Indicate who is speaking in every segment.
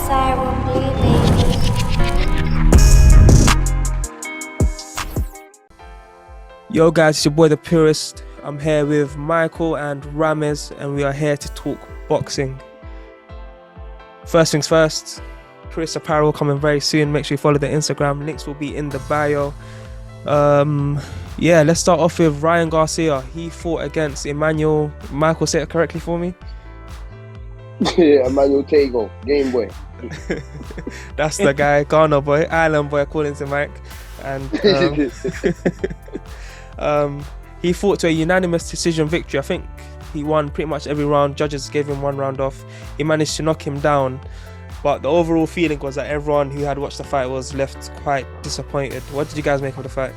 Speaker 1: Siren Blue, baby.
Speaker 2: Yo guys, it's your boy the Purist. I'm here with Michael and Ramez and we are here to talk boxing. First things first, Purist Apparel coming very soon. Make sure you follow the Instagram. Links will be in the bio. Let's start off with Ryan Garcia. He fought against Emmanuel. Michael, say it correctly for me.
Speaker 3: Yeah, Emmanuel Tagoe, Game Boy.
Speaker 2: That's the guy, Ghana boy, Island boy, according to Mike. And he fought to a unanimous decision victory. I think he won pretty much every round. Judges gave him one round off. He managed to knock him down. But the overall feeling was that everyone who had watched the fight was left quite disappointed. What did you guys make of the fight?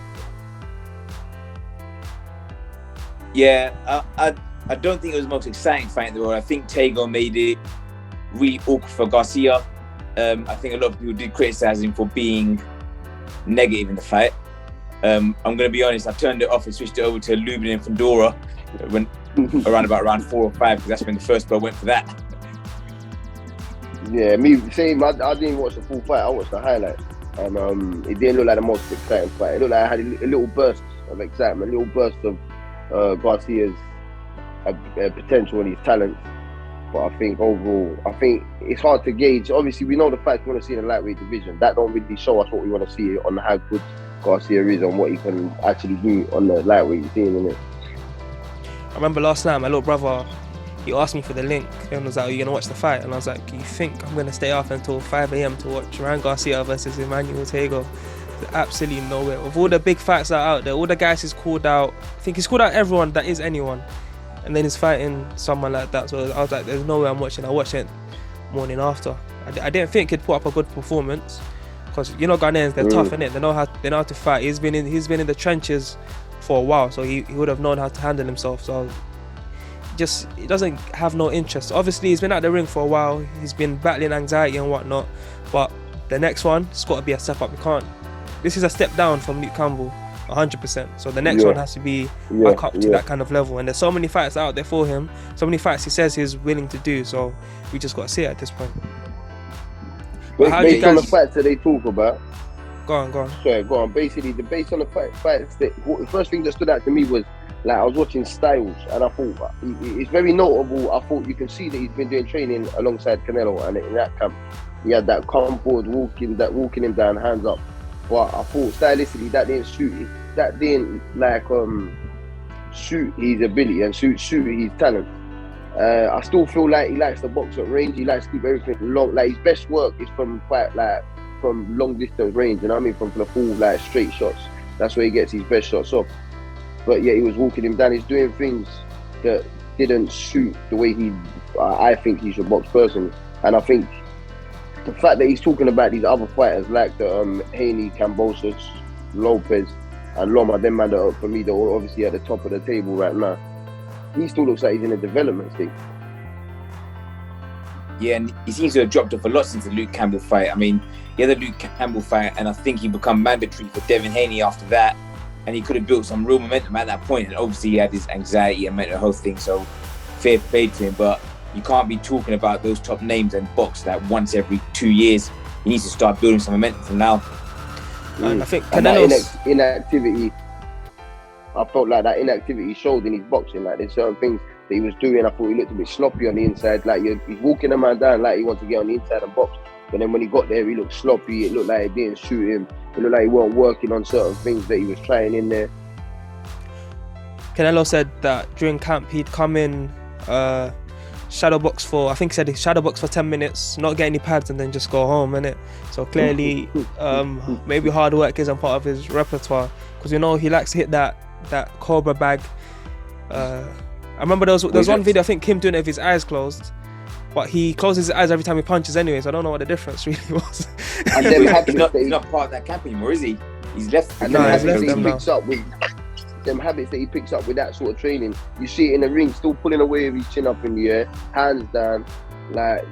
Speaker 4: Yeah, I don't think it was the most exciting fight in the world. I think Tagoe made it really awkward for Garcia. I think a lot of people did criticise him for being negative in the fight. I'm going to be honest, I turned it off and switched it over to Lubin and Fedora when around 4 or 5, because that's when the first bell went for that.
Speaker 3: Yeah, me same. I didn't watch the full fight. I watched the highlights, and it didn't look like the most exciting fight. It looked like I had a little burst of excitement, a little burst of Garcia's potential and his talent. But I think overall, it's hard to gauge. Obviously, we know the fights we want to see in the lightweight division. That don't really show us what we want to see on how good Garcia is and what he can actually do on the lightweight scene, innit?
Speaker 2: I remember last night, my little brother, he asked me for the link and was like, are you going to watch the fight? And I was like, you think I'm going to stay up until 5 a.m. to watch Ryan Garcia versus Emmanuel Tagoe? Absolutely nowhere. With all the big fights that are out there, all the guys he's called out, I think he's called out everyone that is anyone. And then he's fighting someone like that. So I was like, there's no way I'm watching. I watched it morning after. I didn't think he'd put up a good performance. Because you know Ghanaians, they're tough, innit? They know how to fight. He's been in the trenches for a while, so he would have known how to handle himself. So he doesn't have no interest. Obviously, he's been at the ring for a while. He's been battling anxiety and whatnot. But the next one, it's got to be a step up. This is a step down from Luke Campbell, 100%. So the next one has to be back up to that kind of level. And there's so many fights out there for him. So many fights he says he's willing to do. So we just got to see it at this point.
Speaker 3: Based on the fights that they talk about.
Speaker 2: Go on.
Speaker 3: Sorry, go on. Basically, based on the fights, the first thing that stood out to me was, like, I was watching Styles, and I thought it's very notable. I thought you can see that he's been doing training alongside Canelo, and in that camp, he had that come forward, walking him down, hands up. But I thought stylistically that didn't suit his ability and suit his talent. I still feel like he likes to box at range. He likes to keep everything long. Like, his best work is from long distance range, you know what I mean? From the full, like, straight shots. That's where he gets his best shots off. But yeah, he was walking him down. He's doing things that didn't suit the way I think he should box personally. And I think the fact that he's talking about these other fighters like the Haney, Kambosos, Lopez, and Loma, them man that, for me, they're all obviously at the top of the table right now. He still looks like he's in a development stage.
Speaker 4: Yeah, and he seems to have dropped off a lot since the Luke Campbell fight. I mean, he had the Luke Campbell fight, and I think he become mandatory for Devin Haney after that. And he could have built some real momentum at that point. And obviously he had his anxiety and mental health thing, so fair play to him. But you can't be talking about those top names and box like once every 2 years. He needs to start building some momentum from now.
Speaker 2: And I think
Speaker 3: Canelo's inactivity, I felt like that inactivity showed in his boxing. Like, there's certain things that he was doing. I thought he looked a bit sloppy on the inside. Like, he's walking a man down like he wants to get on the inside and box. But then when he got there, he looked sloppy. It looked like it didn't suit him. It looked like he weren't working on certain things that he was trying in there.
Speaker 2: Canelo said that during camp he'd come in, shadow box for 10 minutes, not get any pads, and then just go home, innit? So clearly, maybe hard work isn't part of his repertoire, because you know he likes to hit that cobra bag. I remember there was one video, I think him doing it with his eyes closed, but he closes his eyes every time he punches anyway, so I don't know what the difference really was.
Speaker 4: And then he's not part of that camp anymore, is he? He's left.
Speaker 3: And them habits that he picks up with that sort of training, you see it in the ring, still pulling away with his chin up in the air, hands down. Like,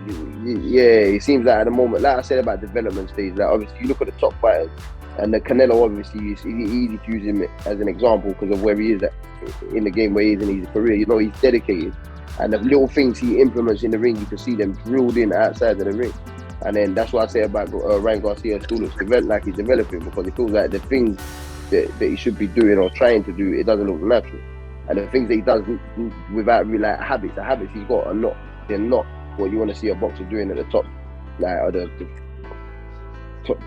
Speaker 3: yeah, it seems like at the moment, like I said about development stage, like obviously you look at the top fighters, and the Canelo obviously is easy to use him as an example because of where he is in the game, where he is in his career. You know, he's dedicated. And the little things he implements in the ring, you can see them drilled in outside of the ring. And then that's what I say about Ryan Garcia. Still looks like he's developing, because it feels like the things that he should be doing or trying to do, it doesn't look natural. And the things that he does without really like habits, the habits he's got they're not what you want to see a boxer doing at the top, like at the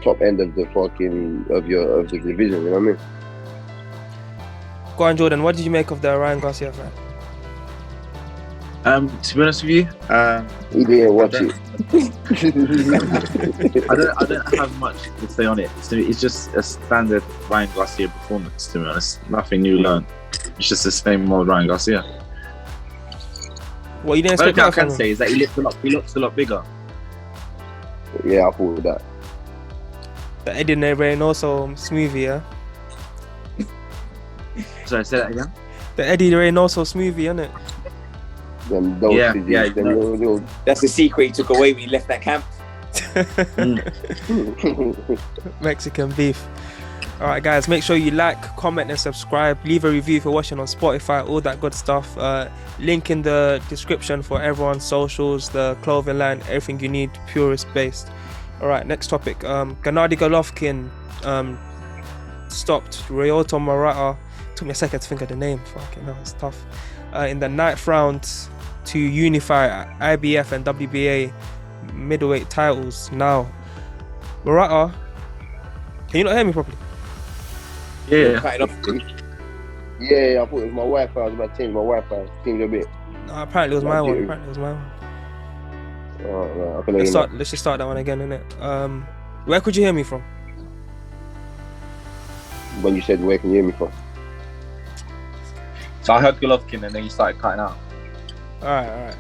Speaker 3: top end of the fucking of the division. You know what I mean?
Speaker 2: Go on, Jordan. What did you make of the Ryan Garcia fight?
Speaker 5: To be honest with you,
Speaker 3: He didn't watch it.
Speaker 5: I don't have much to say on it. It's just a standard Ryan Garcia performance, to be honest. Nothing new learned. It's just the same old Ryan Garcia.
Speaker 2: What you didn't
Speaker 5: The only
Speaker 2: expect
Speaker 5: thing I
Speaker 2: out
Speaker 5: can
Speaker 2: from
Speaker 5: say
Speaker 2: him?
Speaker 5: is that he looks a lot bigger.
Speaker 3: Yeah, I thought that.
Speaker 2: The Eddie Reynoso smoothie, yeah?
Speaker 5: Sorry, say that again?
Speaker 2: The Eddie Reynoso smoothie, innit?
Speaker 3: Them
Speaker 5: Yeah,
Speaker 3: doses,
Speaker 5: yeah,
Speaker 3: them little
Speaker 4: That's the secret he took away when he left that camp.
Speaker 2: Mexican beef. Alright guys, make sure you like, comment and subscribe. Leave a review if you're watching on Spotify, all that good stuff. Link in the description for everyone's socials, the clothing line, everything you need, Purist based. Alright, next topic. Gennady Golovkin stopped Ryota Murata. Took me a second to think of the name. Fucking hell, it's tough. In the 9th round to unify IBF and WBA middleweight titles. Now, Murata, can you not hear me properly?
Speaker 5: Yeah.
Speaker 4: Cut it off.
Speaker 3: Yeah, I thought it was my Wi-Fi. I was about to change my Wi-Fi. Seemed a bit.
Speaker 2: No, apparently it was my one. Apparently it was my one.
Speaker 3: Oh, no, I can hear you now.
Speaker 2: Let's just start that one again, innit? Where could you hear me from?
Speaker 3: When you said where can you hear me from?
Speaker 5: So I heard Golovkin and then you started cutting out.
Speaker 2: Alright.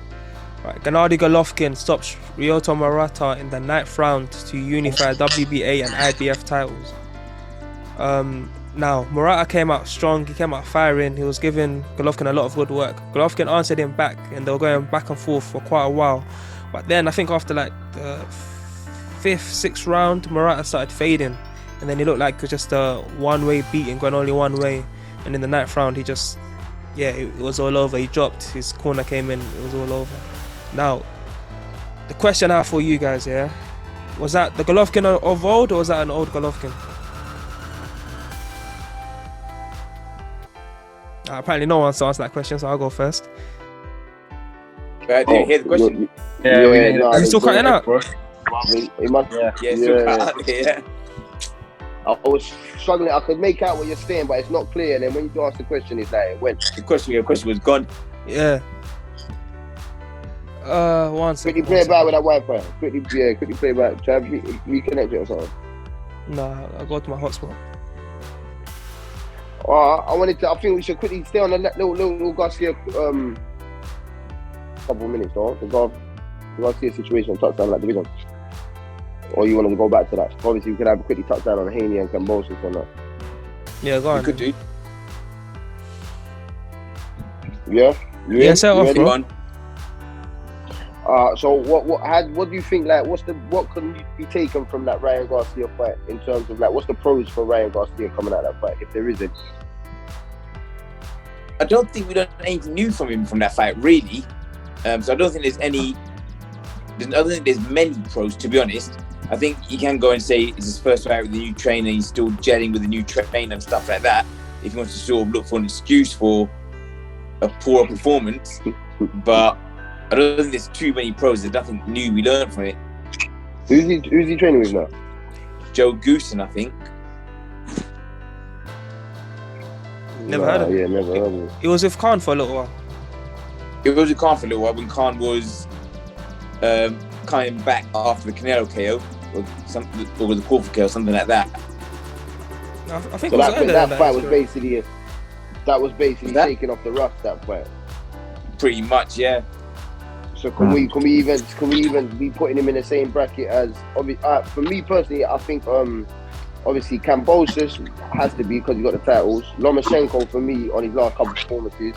Speaker 2: Gennady Golovkin stops Ryota Murata in the 9th round to unify WBA and IBF titles. Now, Murata came out strong, he came out firing, he was giving Golovkin a lot of good work. Golovkin answered him back and they were going back and forth for quite a while. But then I think after like the 5th, 6th round, Murata started fading. And then he looked like it was just a one-way beating, going only one way. And in the 9th round, he just, it was all over. He dropped, his corner came in, it was all over. Now, the question I have for you guys, was that the Golovkin of old or was that an old Golovkin? Apparently no one wants to answer that question, so I'll go first.
Speaker 4: Did you hear the question?
Speaker 2: Are you still cutting out?
Speaker 3: It must,
Speaker 4: Still cut out. Yeah.
Speaker 3: I was struggling. I could make out what you're saying, but it's not clear. And then when you ask the question, it's like it went.
Speaker 4: The question was gone.
Speaker 2: Yeah. One second.
Speaker 3: Quickly play it back with that Wi-Fi. Quickly play it back. Try to reconnect it or something.
Speaker 2: Nah, I'll go to my hotspot.
Speaker 3: I think we should quickly stay on the little Garcia couple of minutes, though. The Garcia situation, touchdown like division. Or you want to go back to that? Obviously, we could have a quickly touchdown on Haney and Kambosos or not.
Speaker 2: Yeah, go on.
Speaker 4: You could do.
Speaker 3: Yeah.
Speaker 2: Yeah, set off, bro.
Speaker 3: So what do you think? Like, what can be taken from that Ryan Garcia fight in terms of like what's the pros for Ryan Garcia coming out of that fight, if there is it?
Speaker 4: I don't think we learned anything new from him from that fight, really. So I don't think there's any. I don't think there's many pros, to be honest. I think you can go and say it's his first fight with the new trainer. He's still gelling with the new trainer and stuff like that. If he wants to sort of look for an excuse for a poor performance, but I don't think there's too many pros. There's nothing new we learned from it.
Speaker 3: Who's he training with now?
Speaker 4: Joe Goosen, I think.
Speaker 2: Never heard of him.
Speaker 3: Yeah, never heard of him.
Speaker 2: He was with Khan for a little while.
Speaker 4: It was with Khan for a little while when Khan was coming back after the Canelo KO or the Crawford KO, something like that.
Speaker 2: I think
Speaker 3: So
Speaker 2: it was earlier than
Speaker 3: that fight was
Speaker 2: actually.
Speaker 3: basically taking off the rough. That fight.
Speaker 4: Pretty much, yeah.
Speaker 3: So can we even be putting him in the same bracket as for me personally? I think obviously Kambosos has to be because he got the titles. Lomachenko for me on his last couple of performances,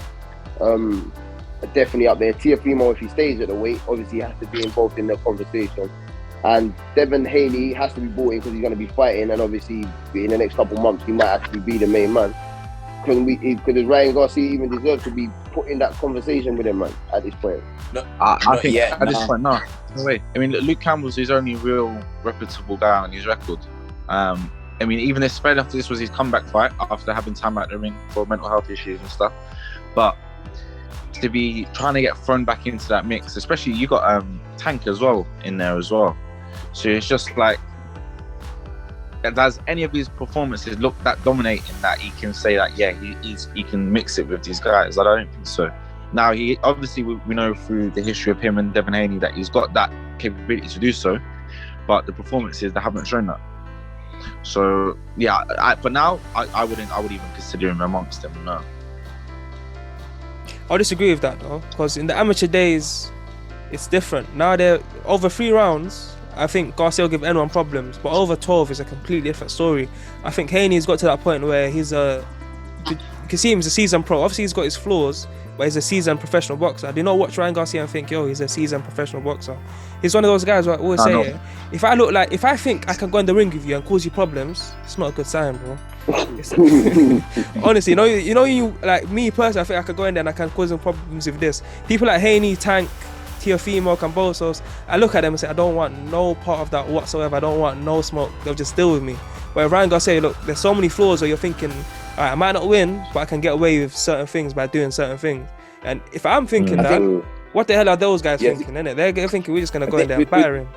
Speaker 3: definitely up there. Teofimo, if he stays at the weight, obviously has to be involved in the conversation. And Devin Haney has to be brought in because he's going to be fighting, and obviously in the next couple of months he might actually be the main man. Could Ryan Garcia even deserve to be put in that conversation with him, man, at this point?
Speaker 5: I think
Speaker 4: yet,
Speaker 5: at this point, no. No way. I mean, Luke Campbell's his only real reputable guy on his record. I mean, even this straight after this was his comeback fight after having time out the ring for mental health issues and stuff. But to be trying to get thrown back into that mix, especially you got Tank as well in there as well. So it's just like, does any of his performances look that dominating that he can say that, yeah, he can mix it with these guys? I don't think so. Now, he obviously, we know through the history of him and Devin Haney that he's got that capability to do so, but the performances, they haven't shown that. So yeah, for now, I would even consider him amongst them. No,
Speaker 2: I disagree with that though, because in the amateur days, it's different. Now they're over 3 rounds. I think Garcia will give anyone problems, but over 12 is a completely different story. I think Haney's got to that point where you can see him as a seasoned pro. Obviously, he's got his flaws, but he's a seasoned professional boxer. I do not watch Ryan Garcia and think, yo, he's a seasoned professional boxer. He's one of those guys where I always say, if I think I can go in the ring with you and cause you problems, it's not a good sign, bro. Honestly, you like me personally, I think I could go in there and I can cause them problems with this. People like Haney, Tank, Teofimo, Kambosos, I look at them and say, I don't want no part of that whatsoever. I don't want no smoke. They'll just deal with me. But Ryan Garcia, look, there's so many flaws where you're thinking, all right, I might not win, but I can get away with certain things by doing certain things. And if I'm thinking what the hell are those guys thinking, innit? They're thinking we're just going to go in there and batter him.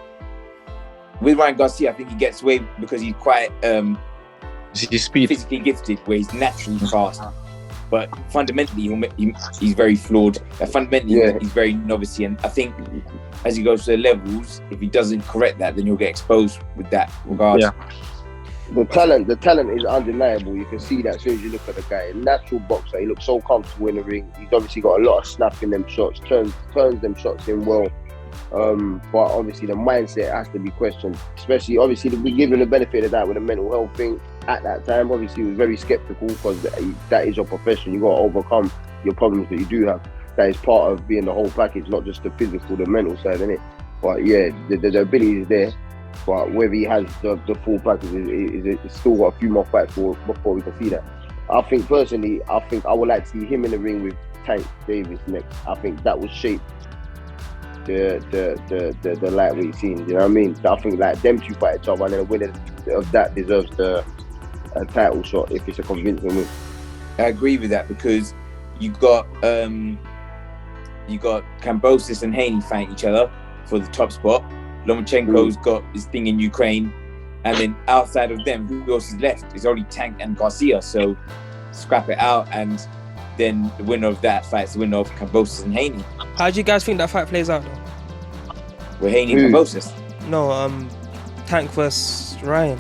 Speaker 4: With Ryan Garcia, I think he gets away because he's quite physically gifted, where he's naturally fast. But fundamentally, he's very flawed. Fundamentally, he's very novice. And I think as he goes to the levels, if he doesn't correct that, then you'll get exposed with that regard. Yeah.
Speaker 3: The talent is undeniable. You can see that as soon as you look at the guy. A natural boxer, he looks so comfortable in the ring. He's obviously got a lot of snap in them shots, turns them shots in well. But obviously the mindset has to be questioned. Especially, obviously, we give him the benefit of that with the mental health thing. At that time, obviously, he was very skeptical because that is your profession. You got to overcome your problems that you do have. That is part of being the whole package, not just the physical, the mental side, innit? But yeah, the ability is there. But whether he has the full package, it's still got a few more fights before we can see that. I think personally, I would like to see him in the ring with Tank Davis next. I think that would shape the lightweight scene. You know what I mean? I think like them two fight each other, and then the winner of that deserves a title shot if it's a convincing win.
Speaker 4: I agree with that because you got Kambosos and Haney fighting each other for the top spot. Lomachenko's got his thing in Ukraine, and then outside of them, who else is left? It's only Tank and Garcia. So scrap it out, and then the winner of that fight is the winner of Kambosos and Haney.
Speaker 2: How do you guys think that fight plays out though?
Speaker 4: With Haney and Kambosos?
Speaker 2: No, Tank versus Ryan.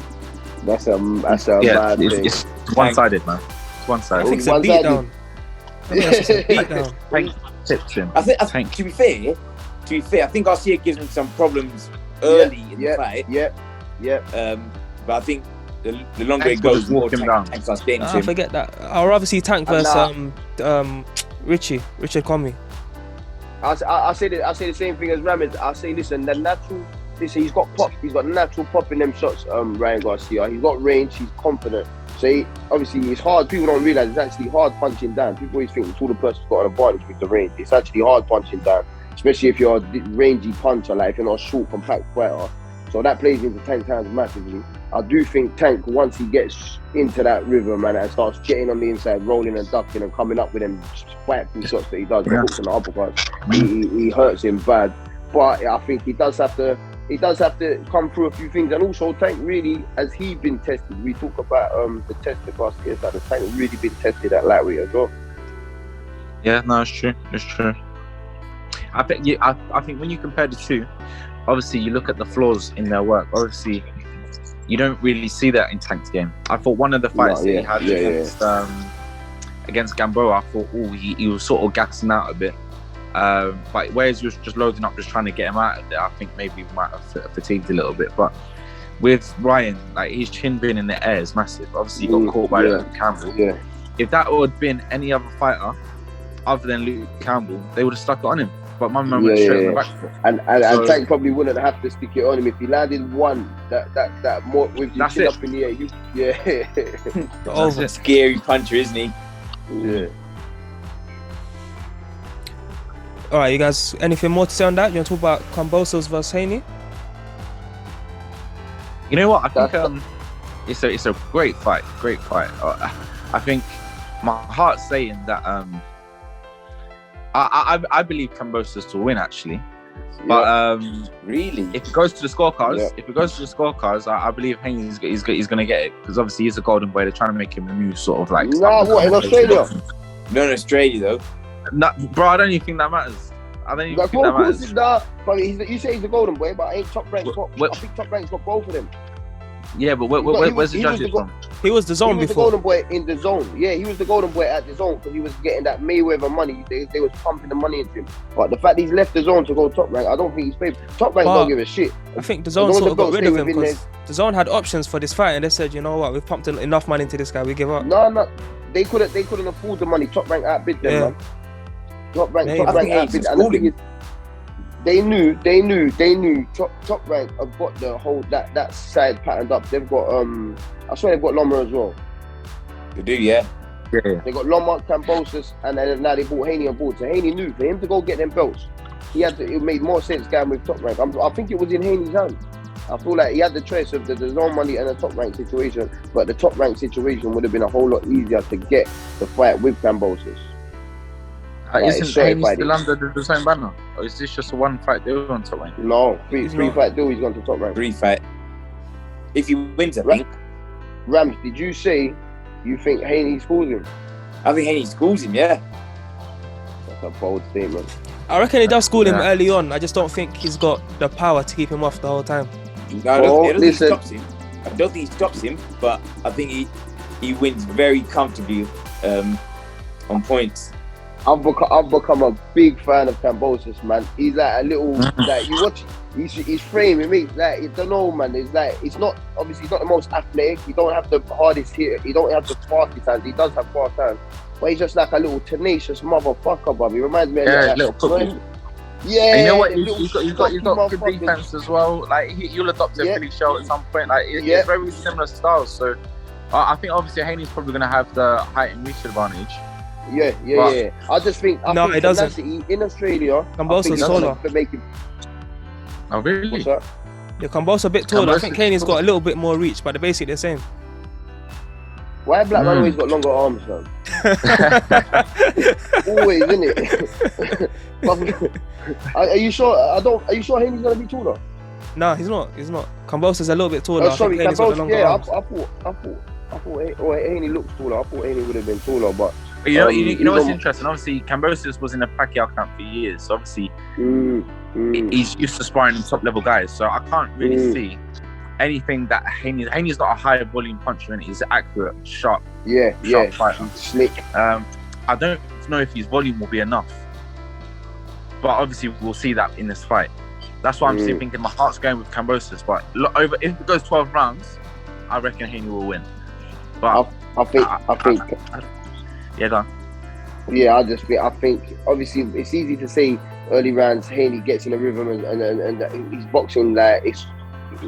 Speaker 3: That's a bad thing.
Speaker 5: It's one-sided, man. It's one-sided.
Speaker 2: I think it's a beatdown. I think it's a beatdown.
Speaker 5: Tank tips him.
Speaker 4: I think to be fair, I think Garcia gives him some problems early in the fight. But I think the longer it goes, more Tank starts getting to him.
Speaker 2: I forget that. I'd rather see Tank versus Richard Comey.
Speaker 3: I say the same thing as Ramez. I say, listen, he's got pop. He's got natural pop in them shots. Ryan Garcia. He's got range. He's confident. So obviously it's hard. People don't realize it's actually hard punching down. People always think the taller person's got an advantage with the range. It's actually hard punching down, especially if you're a rangy puncher, like if you're not a short, compact fighter. So that plays into Tank's hands massively. I do think Tank, once he gets into that rhythm and starts getting on the inside, rolling and ducking and coming up with them spiteful shots that he does, the hooks and the uppercuts, he hurts him bad. But I think he does have to come through a few things. And also Tank really, as he been tested, we talk about the test of Garcia, the Tank really been tested at lightweight as well.
Speaker 5: Yeah, no, it's true. It's true. I think when you compare the two, obviously you look at the flaws in their work. Obviously, you don't really see that in Tank's game. I thought one of the fights he had against Gamboa, I thought, he was sort of gassing out a bit. But whereas he was just loading up, just trying to get him out of there, I think maybe he might have fatigued a little bit. But with Ryan, like his chin being in the air is massive. Obviously, he got caught by Luke Campbell. Yeah. If that would have been any other fighter other than Luke Campbell, they would have stuck it on him. But my man went straight on the back foot.
Speaker 3: And Tank probably wouldn't have to stick it on him if he landed one that more with your chin up in the air.
Speaker 4: A scary puncher, isn't he?
Speaker 3: Yeah.
Speaker 2: All right, you guys, anything more to say on that? You want to talk about Kambosos versus Haney?
Speaker 5: You know what? I think it's a great fight. I think my heart's saying that I believe Kambosos to win actually, but
Speaker 4: really,
Speaker 5: if it goes to the scorecards, I believe Haney's he's gonna get it because obviously he's a golden boy. They're trying to make him a new sort of like.
Speaker 3: No, what in Australia?
Speaker 4: No, in Australia though.
Speaker 5: No, bro, I don't even think that matters. I don't even think that matters.
Speaker 3: You say he's a golden boy, but ain't Top Rank's got. I think Top Rank's got both of them.
Speaker 5: Yeah, but where's the judges from?
Speaker 2: He was the zone
Speaker 3: He was
Speaker 2: before.
Speaker 3: the golden boy in the zone. Yeah, he was the golden boy at the zone because he was getting that Mayweather money. They was pumping the money into him. But the fact he's left the zone to go Top Rank, I don't think he's paid. Top Rank don't give a shit.
Speaker 2: I think the zone sort of got rid of him because the zone had options for this fight and they said, you know what, we've pumped enough money into this guy, we give up.
Speaker 3: No, they couldn't afford the money. Top Rank outbid them, man. Top Rank outbid. And the thing is, they knew Top Rank have got the whole that side patterned up. They've got I swear they've got Loma as well.
Speaker 4: They do, yeah.
Speaker 3: They got Loma, Kambosos, and then now they bought Haney on board. So Haney knew for him to go get them belts, it made more sense going with Top Rank. I think it was in Haney's hand. I feel like he had the choice of the zone money and the Top Rank situation, but the Top Rank situation would have been a whole lot easier to get the fight with Kambosos.
Speaker 5: Isn't Haney still under the same banner? Or is this just a one fight deal on Top Rank?
Speaker 3: No, three fight deal, he's gone to Top Rank.
Speaker 4: 3 fight. If he wins, I think.
Speaker 3: Rams, did you say you think Haney schools him?
Speaker 4: I think Haney schools him, yeah.
Speaker 3: That's a bold statement.
Speaker 2: I reckon he does school him early on. I just don't think he's got the power to keep him off the whole time.
Speaker 4: No, I don't think he stops him. I don't think he stops him, but I think he wins very comfortably on points.
Speaker 3: I've become a big fan of Kambosos, man. He's like a little like you watch his frame. It makes like I don't know, man. It's like it's not obviously he's not the most athletic. He don't have the hardest hit. He don't have the fastest hands. He does have fast hands, but he's just like a little tenacious motherfucker, bro. He reminds me of
Speaker 5: a little football.
Speaker 3: Yeah,
Speaker 5: and you know what? He's got good defense as well. Like you'll adopt a Philly shell at some point. Like it's very similar styles. So I think obviously Haney's probably gonna have the height and reach advantage. Yeah. I just think
Speaker 2: it doesn't.
Speaker 3: In Australia,
Speaker 2: Kambosos taller.
Speaker 5: Oh really?
Speaker 3: What's that?
Speaker 2: Yeah, Kambosos a bit taller. I think Haney's got a little bit more reach, but they're basically the same.
Speaker 3: Why black man always got longer arms, man? Always, innit? Are you sure? Are you sure Haney's gonna be taller?
Speaker 2: No, he's not. Kambosos a little bit taller.
Speaker 3: Sorry,
Speaker 2: Kambosos.
Speaker 3: I thought Haney looks taller. I thought Haney would have been taller, but
Speaker 5: you know what's interesting? Obviously, Kambosos was in the Pacquiao camp for years. So obviously, he's used to sparring with top level guys. So I can't really see anything that Haney's not a high volume puncher, and he's accurate, sharp fighter.
Speaker 3: Slick.
Speaker 5: I don't know if his volume will be enough, but obviously we'll see that in this fight. That's why I'm still thinking my heart's going with Kambosos. But if it goes 12 rounds, I reckon Haney will win. But I think. Yeah, done.
Speaker 3: Yeah, I think obviously it's easy to say early rounds Haney gets in a rhythm and his boxing, like his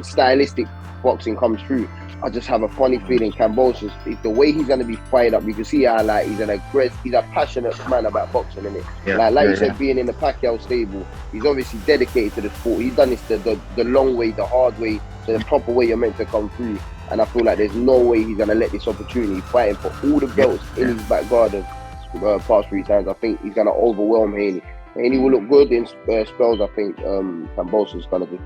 Speaker 3: stylistic boxing comes through. I just have a funny feeling Kambosos, if the way he's gonna be fired up, you can see how like he's a passionate man about boxing, isn't it?
Speaker 5: Yeah,
Speaker 3: like you said, being in the Pacquiao stable, he's obviously dedicated to the sport. He's done this the long way, the hard way, the proper way you're meant to come through. And I feel like there's no way he's gonna let this opportunity, fighting for all the belts in his back garden past 3 times. I think he's gonna overwhelm Haney. Haney will look good in spells. I think Kambosos is gonna do.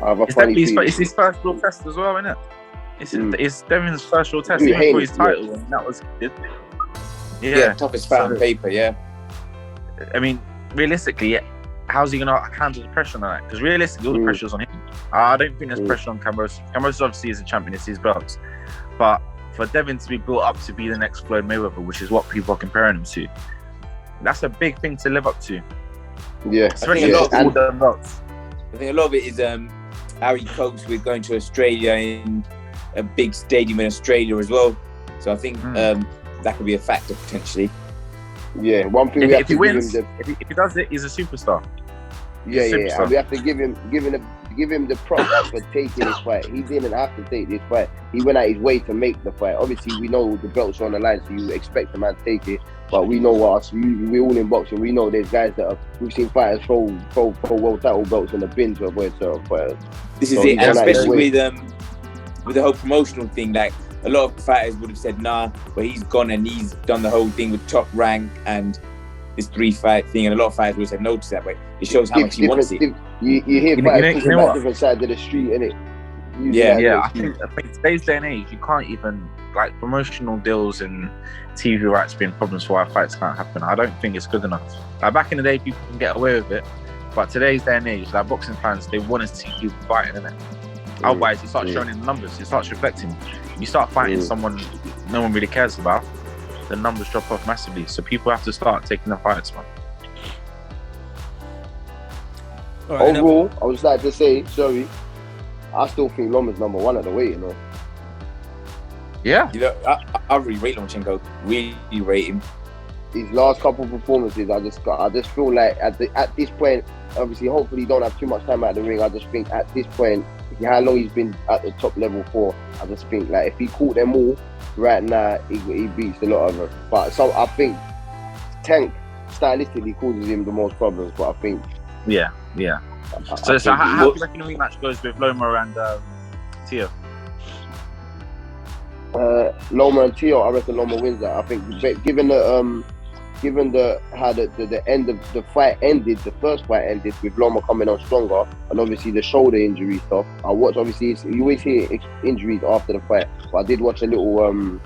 Speaker 3: I have a funny feeling.
Speaker 5: It's his first real test as well, isn't it? It's Devin's first real test, even for his title, and that was good.
Speaker 4: Yeah, toughest fight on paper. Yeah.
Speaker 5: I mean, realistically, how's he gonna handle the pressure on that? Because realistically, all the pressure's on him. I don't think there's pressure on Kambosos. Kambosos obviously is a champion, it's his belts. But for Devin to be built up to be the next Floyd Mayweather, which is what people are comparing him to, that's a big thing to live up to.
Speaker 3: Yeah,
Speaker 5: especially all the belts.
Speaker 4: I think a lot of it is how he copes with going to Australia in a big stadium in Australia as well. So I think that could be a factor potentially.
Speaker 3: Yeah, one thing
Speaker 5: if he wins, if he does it, he's a superstar.
Speaker 3: Yeah. And we have to give him give him the props for taking this fight. He didn't have to take this fight. He went out his way to make the fight. Obviously, we know the belt's on the line, so you expect the man to take it. But we know we're all in boxing. We know there's guys we've seen fighters throw world title belts in the bin to avoid certain fighters.
Speaker 4: This is it, and especially with the whole promotional thing. Like a lot of fighters would have said, nah, but he's gone and he's done the whole thing with Top Rank and this 3-fight thing, and a lot of fighters would have said no to that. But it shows how much he wants it.
Speaker 3: You hear fighters talking about different sides of the street, innit?
Speaker 5: I think today's day and age, you can't even, like, promotional deals and TV rights being problems for why fights can't happen. I don't think it's good enough. Like, back in the day, people can get away with it, but today's day and age, like, boxing fans, they want to see you fighting, innit? Otherwise, you start showing in the numbers, it starts reflecting. You start fighting someone no one really cares about, the numbers drop off massively. So people have to start taking the fights, man.
Speaker 2: Right,
Speaker 3: overall, I would just like to say, sorry, I still think Loma's number one at the weight, you know.
Speaker 5: Yeah.
Speaker 4: You know, I really rate Lomachenko. Really rate him.
Speaker 3: His last couple of performances, I just feel like at this point, obviously, hopefully, he don't have too much time out of the ring. I just think at this point, how long he's been at the top level for, I just think like if he caught them all right now, he beats a lot of them. But so I think Tank stylistically causes him the most problems. But I think
Speaker 5: yeah. So how do you reckon the rematch goes with Loma and Tio?
Speaker 3: Loma and Tio, I reckon Loma wins that. I think given how the end of the fight ended, the first fight ended with Loma coming on stronger, and obviously the shoulder injury stuff. I watched, obviously you always hear injuries after the fight, but I did watch a little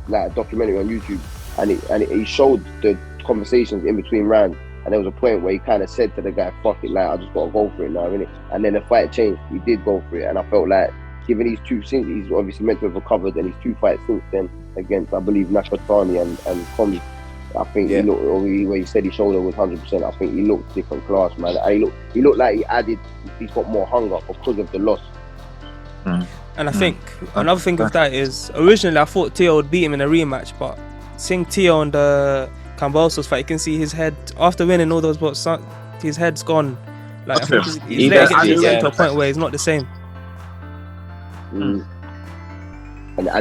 Speaker 3: like documentary on YouTube, and it showed the conversations in between rounds, and there was a point where he kind of said to the guy, "Fuck it, like I just gotta go for it now," innit? And then the fight changed. He did go for it, and I felt like given these two things, he's obviously meant to have recovered, and his two fights since then against, I believe, Nakatani and Comey. I think he looked, or where he said his shoulder was 100%. I think he looked different class, man. He looked like he's got more hunger because of the loss.
Speaker 2: And I think another thing of that is originally I thought Tio would beat him in a rematch, but seeing Tio on the Kambosos fight, you can see his head after winning all those belts, his head's gone. Like I think he's getting to a point where he's not the same.
Speaker 3: And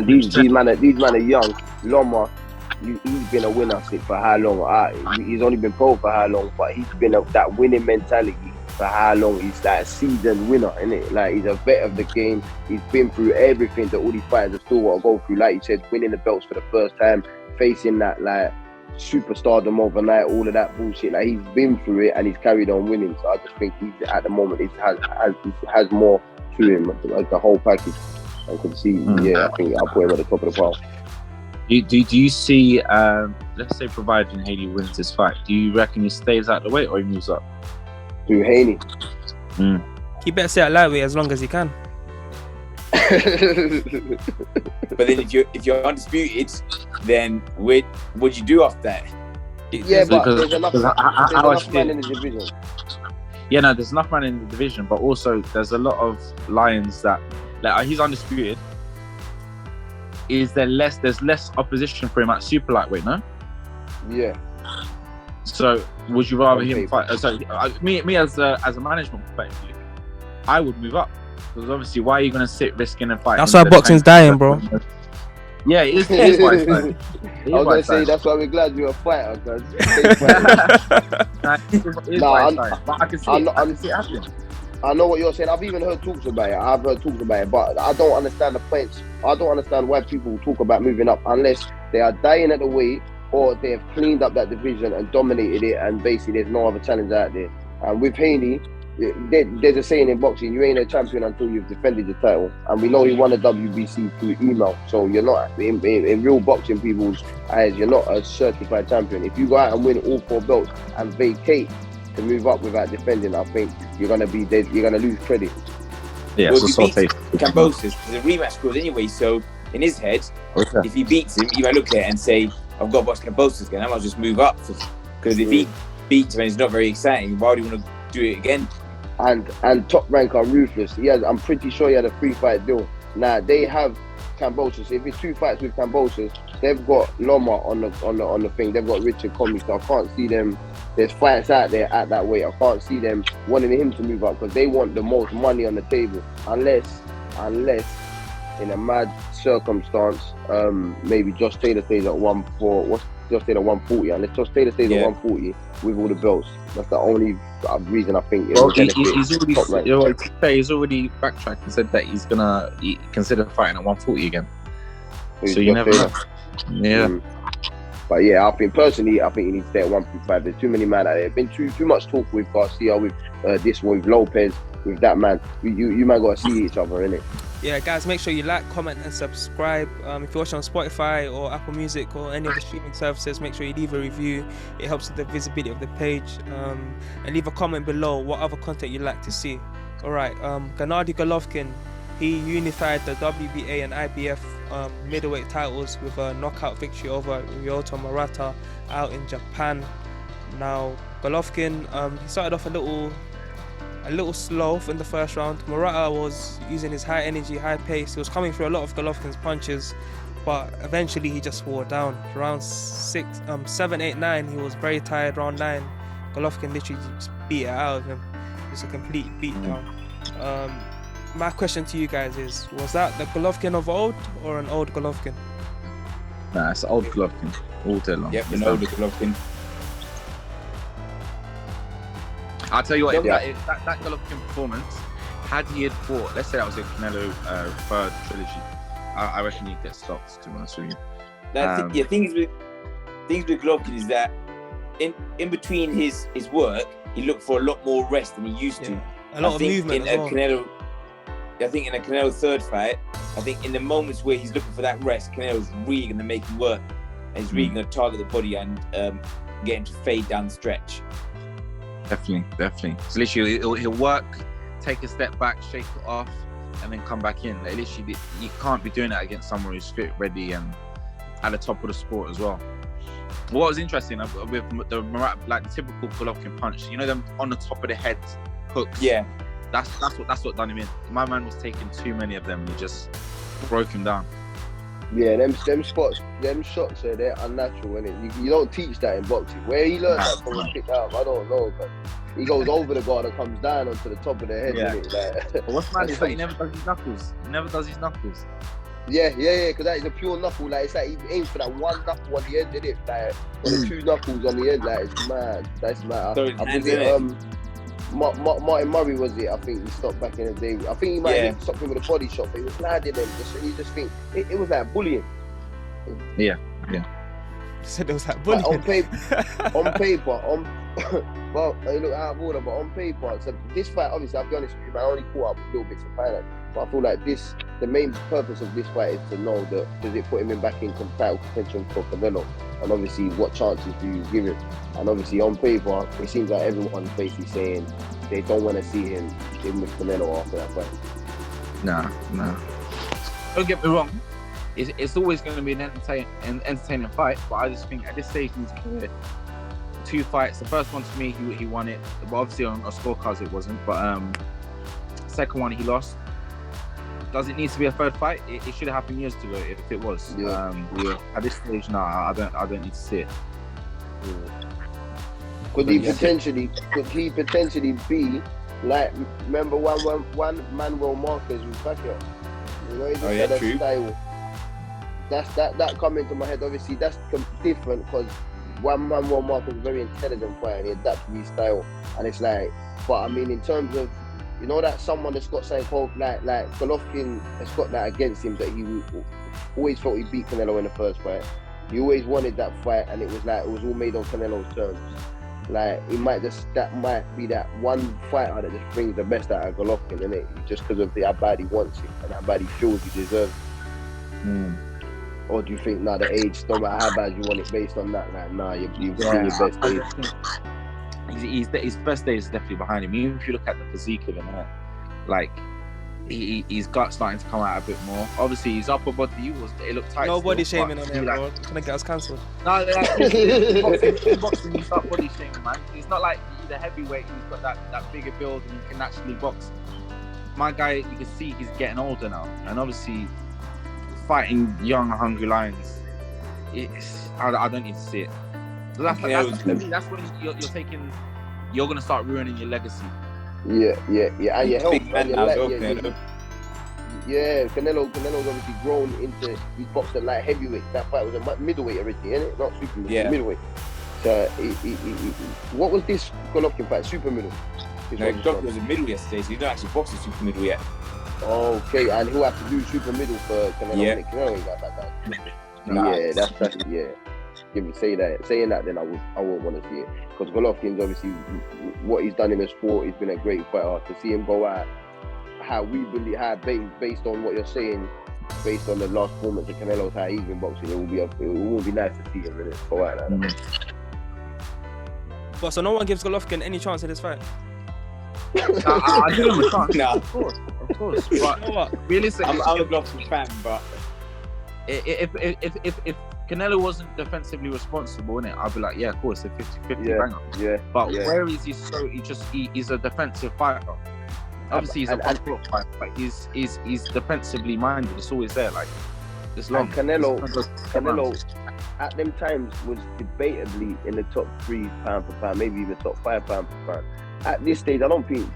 Speaker 3: these men are young. Loma, he's been a winner for how long? He's only been pro for how long? But he's been that winning mentality for how long? He's that seasoned winner, innit? Like he's a vet of the game. He's been through everything that all these fighters have still got to go through. Like you said, winning the belts for the first time, facing that like superstardom overnight, all of that bullshit. Like he's been through it and he's carried on winning. So I just think he's at the moment he has more to him, like the whole package. I could see, I think I'll put him at the top of the pile.
Speaker 5: Do you see, let's say, providing Haney wins this fight, do you reckon he stays out the weight or he moves up?
Speaker 3: To Haney.
Speaker 2: He better stay at lightweight as long as he can.
Speaker 4: But then if you're undisputed, then what you do after that?
Speaker 3: Yeah, but there's enough man in the division.
Speaker 5: Yeah, no, there's enough man in the division, but also there's a lot of lions that, like, he's undisputed. There's less opposition for him at super lightweight, no?
Speaker 3: Yeah.
Speaker 5: So would you rather him fight? Me as a management perspective, I would move up, because obviously, why are you going to sit risking and fight?
Speaker 2: That's why boxing's dying, bro.
Speaker 5: Yeah, it is why it's dying.
Speaker 3: I was going to say that's why we're glad you're a fighter, because
Speaker 5: but I can see it happening.
Speaker 3: I know what you're saying. I've even heard talks about it. But I don't understand the points. I don't understand why people talk about moving up unless they are dying at the weight or they have cleaned up that division and dominated it, and basically there's no other challenge out there. And with Haney, there's a saying in boxing: you ain't a champion until you've defended the title. And we know he won a WBC through email, so you're not in real boxing people's eyes. You're not a certified champion. If you go out and win all 4 belts and vacate to move up without defending, I think you're gonna be dead. You're gonna lose credit.
Speaker 5: Yeah,
Speaker 4: well, so Kambosos, the rematch clause anyway. So in his head, if he beats him, he might look at it and say, "I've got to box Kambosos again. I might just move up." Because if he beats him and it's not very exciting, why would he want to do it again? And
Speaker 3: Top Rank are ruthless. I'm pretty sure he had a 3-fight deal. Now they have Kambosos. If it's 2 fights with Kambosos, they've got Loma on the thing. They've got Richard Comey, so I can't see them there's fights out there at that weight. I can't see them wanting him to move up because they want the most money on the table. Unless in a mad circumstance, maybe Josh Taylor stays at 140. Unless Josh Taylor stays at 140 with all the belts, that's the only reason I think.
Speaker 5: Well, he's already backtracked and said that he's gonna consider fighting at 140 again. So you never know. Yeah.
Speaker 3: But yeah, I think personally, he needs to stay at 155. There's too many men out there. There's been too much talk with Garcia, with this one, with Lopez, with that man. You might gotta see each other, innit?
Speaker 2: Yeah, guys, make sure you like, comment, and subscribe. If you're watching on Spotify or Apple Music or any of the streaming services, make sure you leave a review. It helps with the visibility of the page. And leave a comment below what other content you'd like to see. All right, Gennady Golovkin, he unified the WBA and IBF middleweight titles with a knockout victory over Ryota Murata out in Japan. Now, Golovkin, he started off a little slow in the first round. Murata was using his high energy, high pace. He was coming through a lot of Golovkin's punches, but eventually he just wore down. Round 7, 8, 9, he was very tired. Round 9, Golovkin literally just beat it out of him. It's a complete beatdown. My question to you guys is, was that the Golovkin of old or an old Golovkin?
Speaker 5: Nah, it's old Golovkin all day long.
Speaker 4: Yep, an older Golovkin.
Speaker 5: I'll tell you what, if that Golovkin performance, had he had fought, let's say that was a Canelo third trilogy, I reckon he'd get stopped, to be honest with you.
Speaker 4: Things with Golovkin is that in between his work, he looked for a lot more rest than he used to.
Speaker 2: A lot of movement as well.
Speaker 4: I think in a Canelo third fight, I think in the moments where he's looking for that rest, Canelo's really going to make him work. And he's really going to target the body and get him to fade down the stretch.
Speaker 5: Definitely. So literally, he'll work, take a step back, shake it off, and then come back in. Like, literally, you can't be doing that against someone who's fit, ready, and at the top of the sport as well. What was interesting with the Murata, like the typical Golovkin punch, you know, them on the top of the head hooks.
Speaker 4: Yeah,
Speaker 5: that's what done him in. My man was taking too many of them and he just broke him down.
Speaker 3: Yeah, them shots are they're unnatural, innit? You don't teach that in boxing. Where he learned that from a pick up, I don't know, but he goes over the guard and comes down onto the top of the head, innit? Like,
Speaker 5: but what's mad is that he never does his knuckles.
Speaker 3: Yeah, because that is a pure knuckle. Like, it's like he aims for that one knuckle on the end, innit? Like, for the two knuckles on the end, like, it's mad. That's mad. I think Martin Murray was it. I think he stopped back in the day. I think he might have stopped him with a body shot, but he was landing them. You just think it was like bullying.
Speaker 5: Yeah.
Speaker 2: Said it was like bullying.
Speaker 3: Like on paper, well, they look out of order, but on paper, so this fight, obviously, I'll be honest with you, I only caught up little bits of highlights, but I feel like the main purpose of this fight is to know that does it put him back in title contention for Canelo, and obviously what chances do you give him? And obviously on paper, it seems like everyone's basically saying they don't want to see him with Canelo after that fight.
Speaker 5: No. Don't get me wrong. It's always going to be an entertaining fight, but I just think at this stage in his career, 2 fights. The first one to me, he won it, but obviously on scorecards it wasn't. But second one he lost. Does it need to be a third fight? It should have happened years ago if it was. At this stage, no, I don't need to see it.
Speaker 3: Could he potentially be like, remember one Manuel Marquez with Pacquiao? You know, he just had a style. That come into my head. Obviously, that's different because one Manuel Marquez is a very intelligent fighter and he adapts to his style. And it's like, but I mean, in terms of, you know, that someone that's got something called like Golovkin has got that against him, that he always felt he beat Canelo in the first fight. He always wanted that fight, and it was all made on Canelo's terms. Like, that might be that one fighter that just brings the best out of Golovkin, innit? Just because of how bad he wants it and how bad he feels he deserves it. Or do you think, the age, no matter how bad you want it based on that, like, you've seen your best days?
Speaker 5: His best days is definitely behind him. Even if you look at the physique of him, like, he's got starting to come out a bit more. Obviously, his upper body it looked tight.
Speaker 2: No body shaming on him, bro. Trying to get us cancelled.
Speaker 5: No, in boxing, you start body shaming, man. It's not like he's a heavyweight who's got that bigger build and he can actually box. My guy, you can see he's getting older now, and obviously, fighting young, hungry lions. I don't need to see it. That's when you're taking. You're gonna start ruining your legacy.
Speaker 3: Yeah. And your health,
Speaker 4: Big man
Speaker 3: and your
Speaker 4: now,
Speaker 3: leg,
Speaker 4: Canelo.
Speaker 3: Canelo's obviously grown into, he's boxed at light heavyweight. That fight was a middleweight originally, isn't it? Not super middleweight. Middleweight. So, what was this Golovkin fight? Super middle?
Speaker 4: No, Golovkin was a middle yesterday, so he don't actually box a super middle yet.
Speaker 3: Okay, and he'll have to do super middle for Canelo.
Speaker 4: Yeah.
Speaker 3: Canelo ain't got that.
Speaker 4: Nah.
Speaker 3: Yeah, that's yeah. Give me saying that, then I won't want to see it, because Golovkin's obviously what he's done in the sport. He's been a great fighter. To see him go out, how we believe, based on what you're saying, based on the last performance of Canelo's, how he's been boxing, it will be nice to see him really go out like that.
Speaker 2: But so no one gives Golovkin any chance in this fight?
Speaker 5: I give him a chance.
Speaker 4: Nah.
Speaker 5: Of course. But
Speaker 2: You know what?
Speaker 5: realistically,
Speaker 4: I'm a Golovkin fan, but
Speaker 5: if Canelo wasn't defensively responsible, innit, I'd be like, yeah, of course, a 50-50 banger.
Speaker 3: Yeah.
Speaker 5: But
Speaker 3: yeah.
Speaker 5: where is he? He's a defensive fighter. Obviously, he's a front fighter, but he's defensively minded. It's always there, like this long.
Speaker 3: And Canelo at them times was debatably in the top 3 pound for pound, maybe even top 5 pound for pound. At this stage, I don't think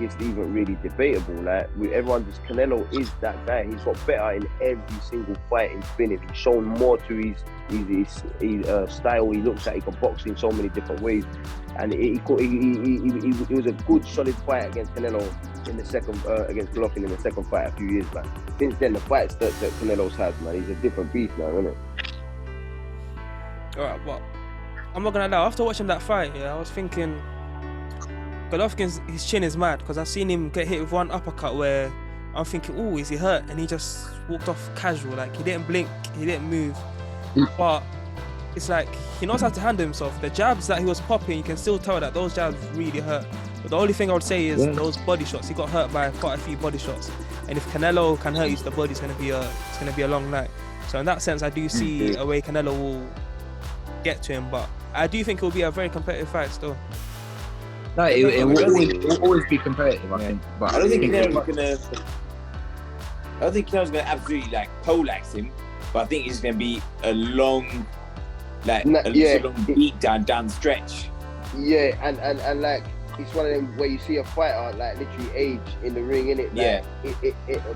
Speaker 3: it's even really debatable. Like, Canelo is that guy. He's got better in every single fight he's been in. He's shown more to his style. He looks like he can box in so many different ways, and it was a good, solid fight against Canelo in the second against Golovkin in the second fight a few years back. Since then, the fights that Canelo's had, man, he's a different beast now, isn't it?
Speaker 2: Alright, but I'm not gonna lie. After watching that fight, I was thinking, Golovkin's his chin is mad, because I've seen him get hit with one uppercut where I'm thinking, oh, is he hurt? And he just walked off casual, like he didn't blink, he didn't move. But it's like he knows how to handle himself. The jabs that he was popping, you can still tell that those jabs really hurt. But the only thing I would say is those body shots. He got hurt by quite a few body shots, and if Canelo can hurt you to the body, it's gonna be a long night. So in that sense, I do see a way Canelo will get to him, but I do think it will be a very competitive fight still.
Speaker 5: No, it will always be competitive, I think. But
Speaker 4: I don't think Canelo's gonna absolutely like poleaxe him, but I think it's gonna be a long, long beat down the stretch.
Speaker 3: Yeah, and like, it's one of them where you see a fighter like literally age in the ring, innit? Like,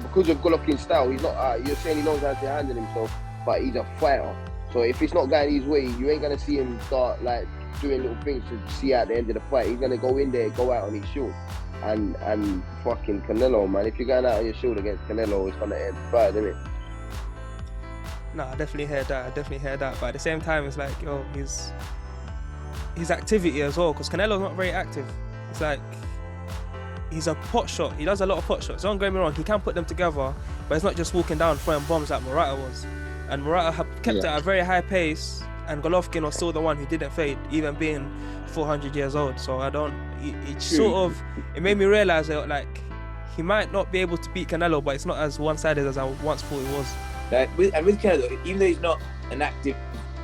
Speaker 3: because of Golovkin's style, he's not. You're saying he knows how to handle himself, but he's a fighter. So if it's not going his way, you ain't gonna see him start like doing little things to see at the end of the fight. He's gonna go in there, go out on his shield, and fucking Canelo, man. If you're going out on your shield against Canelo, it's gonna end bad, isn't it?
Speaker 2: No, I definitely heard that. But at the same time, it's like, yo, his activity as well, because Canelo's not very active. It's like he's a pot shot. He does a lot of pot shots. Don't get me wrong, he can put them together, but it's not just walking down throwing bombs like Murata was. And Murata kept it at a very high pace, and Golovkin was still the one who didn't fade, even being 400 years old. So it made me realize that like he might not be able to beat Canelo, but it's not as one-sided as I once thought it was.
Speaker 4: Like with Canelo, even though he's not an active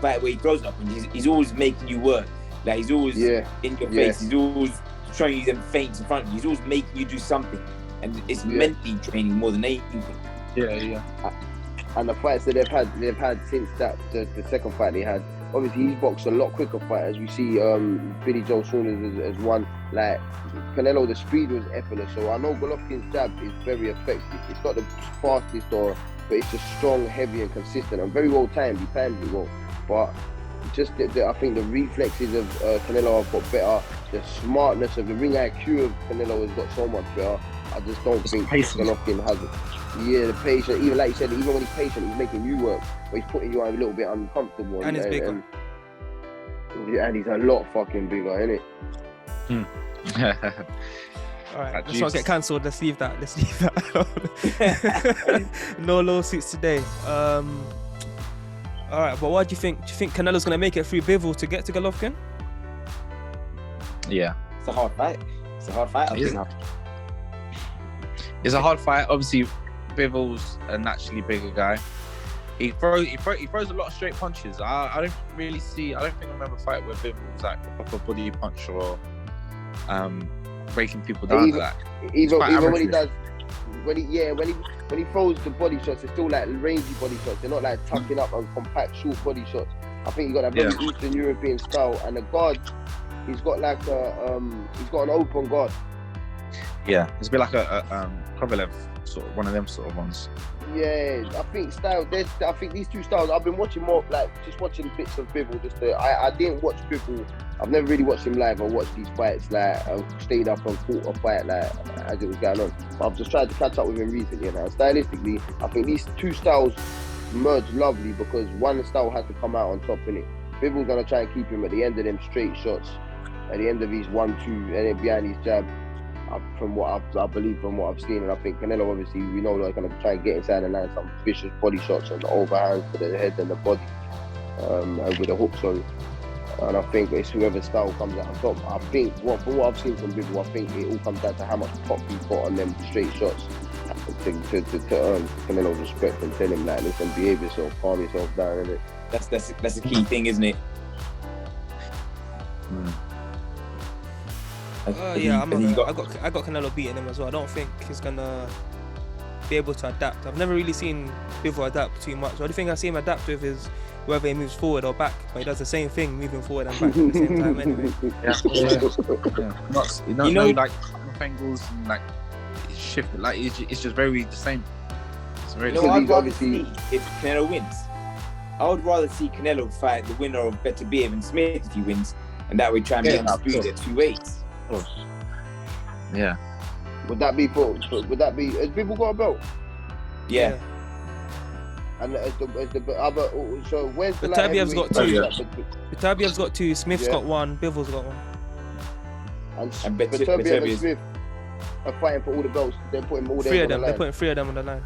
Speaker 4: fighter where he throws up, he's always making you work. Like he's always in your face. He's always showing you them feints in front of you. He's always making you do something, and it's mentally training more than anything.
Speaker 5: Yeah.
Speaker 3: And the fights that they've had since that the second fight they had, obviously he's boxed a lot quicker fighters. We see Billy Joe Saunders as one. Like Canelo, the speed was effortless. So I know Golovkin's jab is very effective. It's not the fastest but it's just strong, heavy, and consistent, and very well timed. He timed it well, but just I think the reflexes of Canelo have got better. The smartness of the ring IQ of Canelo has got so much better. I just don't think Golovkin has it. Yeah, the patience. Even like you said, even when he's patient, he's making you work, but he's putting you a little bit uncomfortable.
Speaker 2: And he's bigger.
Speaker 3: And he's a lot fucking bigger, innit?
Speaker 2: Alright, let's not get cancelled. Let's leave that alone. No lawsuits today. Alright, but what do you think? Do you think Canelo's gonna make it through Bivol to get to Golovkin?
Speaker 5: Yeah.
Speaker 4: It's a hard fight.
Speaker 5: It's a hard fight. Obviously, Bivol's a naturally bigger guy. He throws a lot of straight punches. I don't think I remember a fight where Bivol was like a proper body punch or breaking people down like that.
Speaker 3: Even when he throws the body shots, it's still like rangy body shots. They're not like tucking up and compact short body shots. I think he got that very Eastern European style, and the guard, he's got like he's got an open guard.
Speaker 5: Yeah, it's a bit like a Kovalev sort of one of them sort of ones.
Speaker 3: Yeah, I think I think these two styles. I've been watching more, like just watching bits of Bivol. I didn't watch Bivol. I've never really watched him live. I watched these fights like I stayed up and fought a fight like as it was going on. But I've just tried to catch up with him recently. Now, stylistically, I think these two styles merge lovely because one style has to come out on top in it. Bivol's gonna try and keep him at the end of them straight shots, at the end of his 1-2, and then behind his jab. From what I believe from what I've seen, and I think Canelo, obviously, we know they're going to try and get inside and land some vicious body shots on the overhands to the head and the body, and with the hook, sorry. And I think it's whoever style comes out on top. I think, from what I've seen from Bivol, I think it all comes down to how much pop he's got on them straight shots to earn Canelo's respect and tell him, like, listen, behave yourself, calm yourself down, innit?
Speaker 4: That's the key thing, isn't it?
Speaker 2: Yeah, I got Canelo beating him as well. I don't think he's gonna be able to adapt. I've never really seen Bivol adapt too much. The only thing I see him adapt with is whether he moves forward or back, but he does the same thing, moving forward and back at the same time anyway.
Speaker 5: You know, like angles and like shift, like it's just very the same. It's very.
Speaker 4: You know, I'd rather see if Canelo wins. I would rather see Canelo fight the winner of Beterbiev and Smith if he wins, and that way try and be undisputed at 2 weights.
Speaker 5: Yeah.
Speaker 3: Would that be has Bivol got a belt?
Speaker 4: Yeah.
Speaker 3: And as the other, so where's the
Speaker 2: Batabiev's got two. Batabiev's got two. Smith's got one. Bivol's got one.
Speaker 3: And Beterbiev and Smith are fighting for all the belts. They're putting all
Speaker 2: three of them. They're putting 3 of them on the line.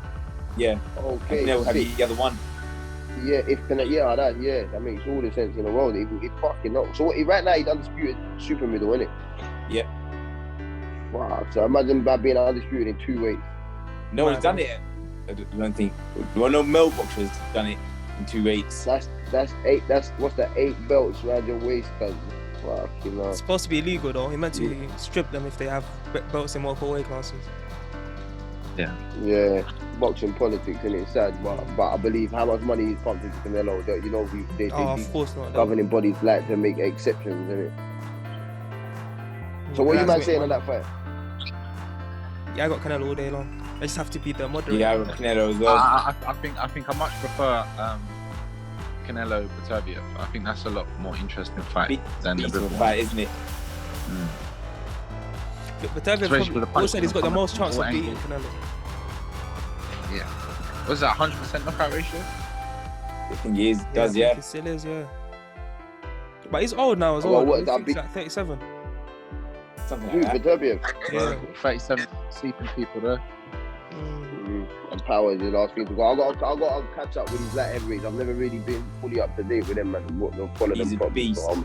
Speaker 4: Yeah.
Speaker 3: Okay.
Speaker 4: They'll have the other one.
Speaker 3: Yeah, that makes all the sense in the world. He fucking up. So right now he's undisputed super middle, isn't it?
Speaker 4: Yeah.
Speaker 3: Wow. So imagine about being undisputed in 2 weights.
Speaker 4: No one's done it. I don't think. Well, no male boxer's done it in 2 weights.
Speaker 3: That's 8. That's what's the 8 belts around your waist, cuz. Wow, you know.
Speaker 2: It's supposed to be illegal though. He meant to strip them if they have belts in multiple weight classes.
Speaker 3: Yeah, boxing politics, and it's sad, but I believe how much money is pumped into Canelo, that, you know,
Speaker 2: of course not.
Speaker 3: Governing bodies like to make exceptions, innit? So what are you man saying on that fight?
Speaker 2: Yeah, I got Canelo all day long. I just have to be the moderator.
Speaker 4: Yeah, I got Canelo as well.
Speaker 5: I think I much prefer Canelo Beterbiev. I think that's a lot more interesting fight than the Bivol
Speaker 4: fight, isn't it?
Speaker 2: Beterbiev also said he's got the most chance of beating Canelo.
Speaker 5: Yeah. Was that 100% knockout ratio?
Speaker 4: I think he is. Does, yeah.
Speaker 2: He still is, yeah. But he's old now as well. He's like 37.
Speaker 4: Something like that.
Speaker 3: Beterbiev.
Speaker 2: Yeah.
Speaker 5: 37 sleeping people there.
Speaker 3: And Power is the last thing to go. I got to catch up with these light heavyweights. I've never really been fully up to date with them and follow them properly. So I'm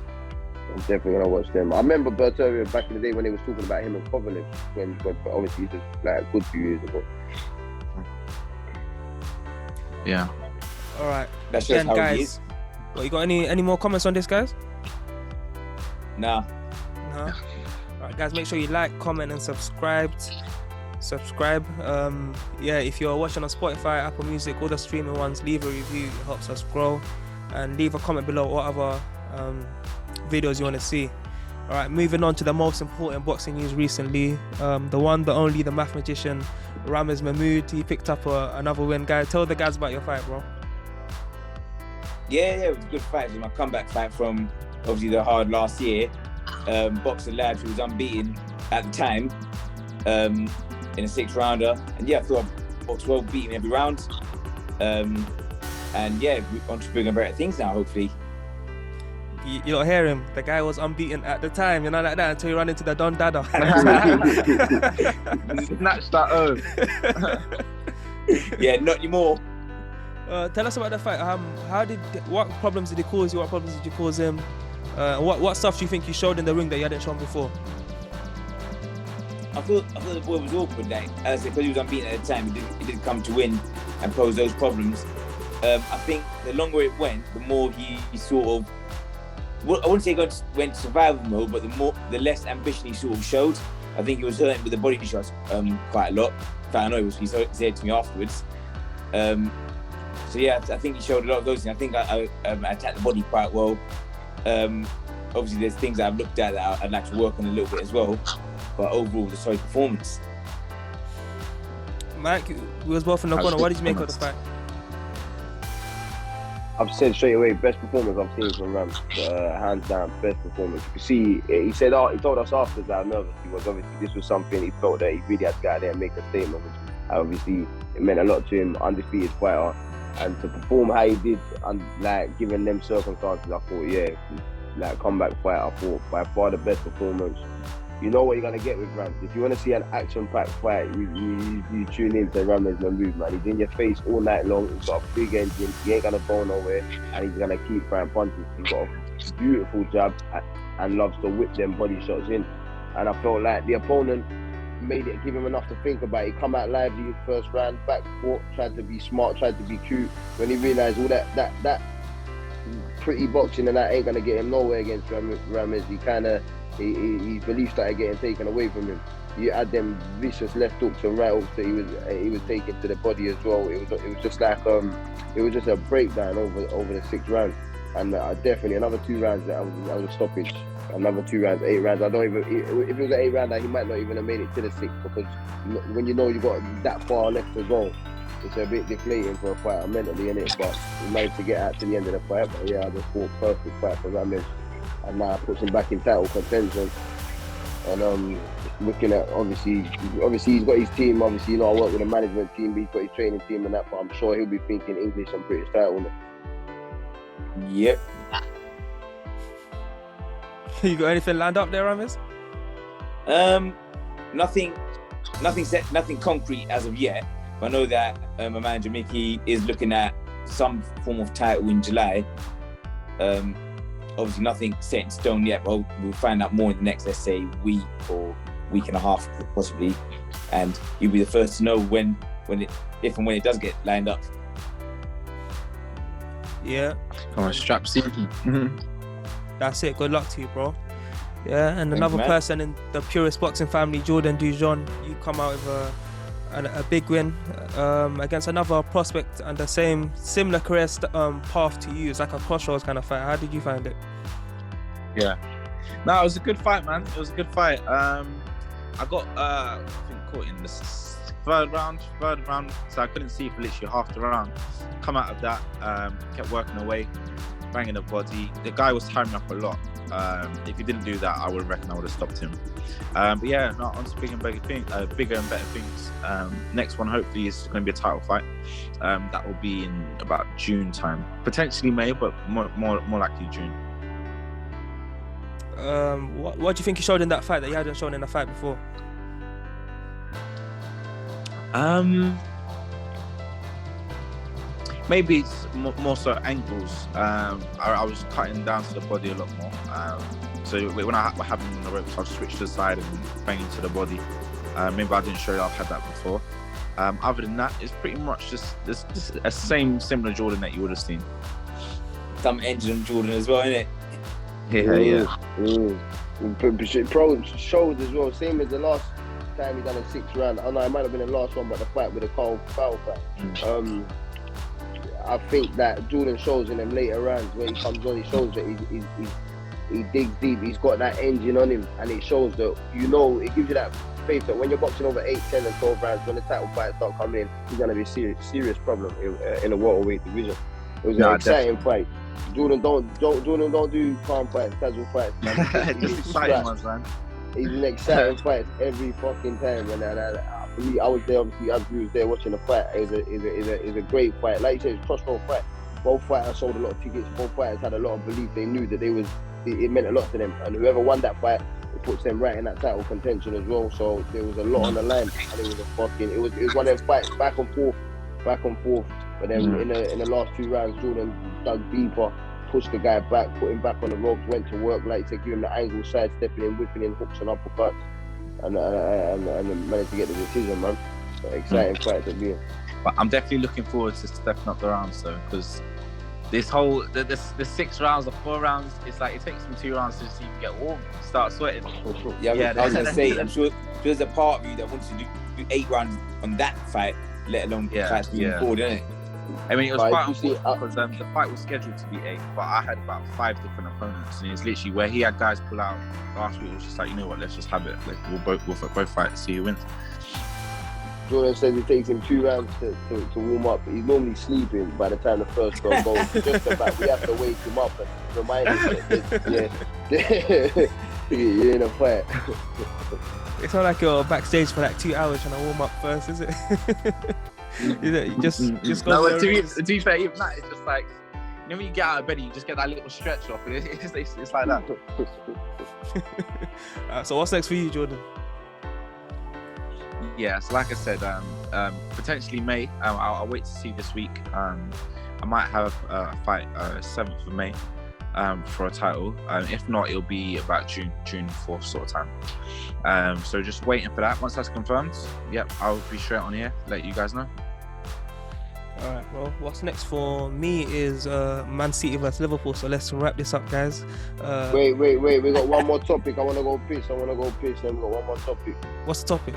Speaker 3: definitely gonna watch them. I remember Beterbiev back in the day when they was talking about him and Kovalev, when obviously he's just like a good few years ago.
Speaker 5: Yeah.
Speaker 2: All right.
Speaker 4: That's just how
Speaker 2: guys,
Speaker 4: he is.
Speaker 2: Well, you got any more comments on this, guys?
Speaker 4: Nah.
Speaker 2: No. All right, guys, make sure you like, comment, and subscribe. Yeah, if you're watching on Spotify, Apple Music, all the streaming ones, leave a review. It helps us grow, and leave a comment below what other videos you want to see. All right, moving on to the most important boxing news recently. The one, the only, the mathematician, Ramez Mahmoud. He picked up another win. Guys, tell the guys about your fight, bro.
Speaker 4: Yeah, it was a good fight. It was my comeback fight from obviously the hard last year. Boxer lad who was unbeaten at the time in a 6th rounder. And yeah, I thought I boxed well, beating every round. And yeah, we're on to bigger and better things now, hopefully.
Speaker 2: You don't hear him. The guy was unbeaten at the time, you know, like that, until you run into the Don Dada.
Speaker 5: Snatch that
Speaker 4: Yeah, not anymore.
Speaker 2: Tell us about the fight. What problems did he cause you? What problems did you cause him? What stuff do you think you showed in the ring that you hadn't shown before?
Speaker 4: I thought the boy was awkward, like, as I said, because he was unbeaten at the time, he didn't come to win and pose those problems. I think the longer it went, the more he sort of, well, I wouldn't say went survival mode, but the less ambition he sort of showed. I think he was hurting with the body shots quite a lot. In fact, I know he said it to me afterwards. So yeah, I think he showed a lot of those things. I think I attacked the body quite well. Obviously, there's things that I've looked at that I'd like to work on a little bit as well. But overall, the solid performance.
Speaker 2: Mike, we was both in the corner. What did you make of the fight?
Speaker 3: I've said straight away, best performance I've seen from Ram. Hands down, best performance. You can see, he told us after how nervous he was. Obviously, this was something he felt that he really had to get out there and make a statement, which obviously it meant a lot to him, undefeated fighter. And to perform how he did, and like given them circumstances, I thought, yeah, like comeback fight, I thought by far the best performance. You know what you're gonna get with Ramez. If you want to see an action-packed fight, you tune in to Ramez Mahmoud, man. He's in your face all night long. He's got a big engine. He ain't gonna go nowhere, and he's gonna keep throwing punches. He's got a beautiful jab and loves to whip them body shots in. And I felt like the opponent made it, give him enough to think about. He come out lively first round, back fought, tried to be smart, tried to be cute. When he realised all that pretty boxing and that ain't gonna get him nowhere against Ramez, he kind of. His belief started getting taken away from him. You had them vicious left hooks and right hooks that he was taking to the body as well. It was just like it was just a breakdown over the 6 rounds, and definitely another 2 rounds that I was a stoppage. Another 2 rounds, 8 rounds. I don't even if it was an 8 rounder, he might not even have made it to the 6, because when you know you got that far left to go, it's a bit deflating for a fighter mentally, innit? But he managed to get out to the end of the fight. But yeah, I just thought perfect fight for Ramez. And now puts him back in title contention. And looking at obviously he's got his team. Obviously, you know, I work with a management team, he's got his training team and that. But I'm sure he'll be thinking English and British title.
Speaker 4: Yep.
Speaker 2: You got anything lined up there, Ramez?
Speaker 4: Nothing set, nothing concrete as of yet. But I know that my manager Mickey is looking at some form of title in July. Obviously, nothing set in stone yet, but we'll find out more in the next, let's say, week or week and a half, possibly. And you'll be the first to know if and when it does get lined up.
Speaker 2: Yeah.
Speaker 5: Come on, strap season.
Speaker 2: That's it. Good luck to you, bro. Yeah, and another person in the Purist boxing family, Jordan Dujon, you come out with a big win against another prospect and the similar career path to you. It's like a crossroads kind of fight. How did you find it?
Speaker 5: Yeah, no, it was a good fight, man. It was a good fight. I got I think caught in the third round, so I couldn't see for literally half the round. Come out of that, kept working away, banging the body. The guy was tiring up a lot. If he didn't do that, I would reckon I would have stopped him. But yeah, no, on to bigger and better things. Next one hopefully is going to be a title fight. That will be in about June time, potentially May, but more likely June.
Speaker 2: What do you think you showed in that fight that you hadn't shown in a fight before?
Speaker 5: Maybe it's more so angles. I was cutting down to the body a lot more. So when I have him on the ropes, I'll switch to the side and bang into the body. Maybe I didn't show you I've had that before. Other than that, it's pretty much just a similar Jordan that you would have seen.
Speaker 4: Some engine Jordan as well, innit?
Speaker 3: Pro showed as well, same as the last time he done a 6 round. I know it might have been the last one, but the fight with the Carl Foul fight. I think that Jordan shows in them later rounds when he comes on, he shows that he digs deep, he's got that engine on him, and it shows that, you know, it gives you that faith that when you're boxing over 8, 10 and 12 rounds, when the title fights start coming in, he's going to be a serious problem in the welterweight division. It was an exciting fight. Jordan don't do calm fights, casual fights, man.
Speaker 5: Just exciting ones, man.
Speaker 3: He's in exciting fights every fucking time, and for me, I was there, obviously, as we was there watching the fight. It's a great fight. Like you said, it's a crossroad fight. Both fighters sold a lot of tickets. Both fighters had a lot of belief. They knew that it meant a lot to them. And whoever won that fight, it puts them right in that title contention as well. So there was a lot on the line. And it was one of them fights, back and forth. But then in the last 2 rounds, Jordan dug deeper, pushed the guy back, put him back on the ropes, went to work, like to give him the angle, side stepping in, whipping in hooks and uppercuts, and managed to get the decision, man. So exciting fight to be in.
Speaker 5: But I'm definitely looking forward to stepping up the rounds, though, because this whole the 6 rounds or 4 rounds, it's like it takes them 2 rounds to just even get warm, start sweating.
Speaker 4: Yeah, I was gonna say, I'm sure there's a part of you that wants to do 8 rounds on that fight, let alone fights moving forward, isn't it?
Speaker 5: I mean, it was
Speaker 3: But
Speaker 5: quite
Speaker 3: you see,
Speaker 5: unfortunate because the fight was scheduled to be 8, but I had about 5 different opponents, and it's literally where he had guys pull out last week. It was just like, you know what, let's just have it. Like we'll both fight, see who wins.
Speaker 3: Jordan says it takes him 2 rounds to warm up. He's normally sleeping by the time the first round goes. Just about, we have to wake him up and remind him that you're in a fight.
Speaker 2: It's not like you're backstage for like 2 hours trying to warm up first, is it? Is it? You just go.
Speaker 5: No, to be fair, even that, it's just like, you know, when you get out of bed, you just get that little stretch off. It's like that.
Speaker 2: So what's next for you, Jordan?
Speaker 5: Yeah, so like I said, potentially May. I'll wait to see this week. I might have a fight 7th of May for a title. If not, it'll be about June 4th sort of time. So just waiting for that. Once that's confirmed, yep, I'll be straight on here, let you guys know.
Speaker 2: All right, well, what's next for me is Man City versus Liverpool. So let's wrap this up, guys.
Speaker 3: Wait. We got one more topic. I want to go piss. Then we got one more topic.
Speaker 2: What's the topic?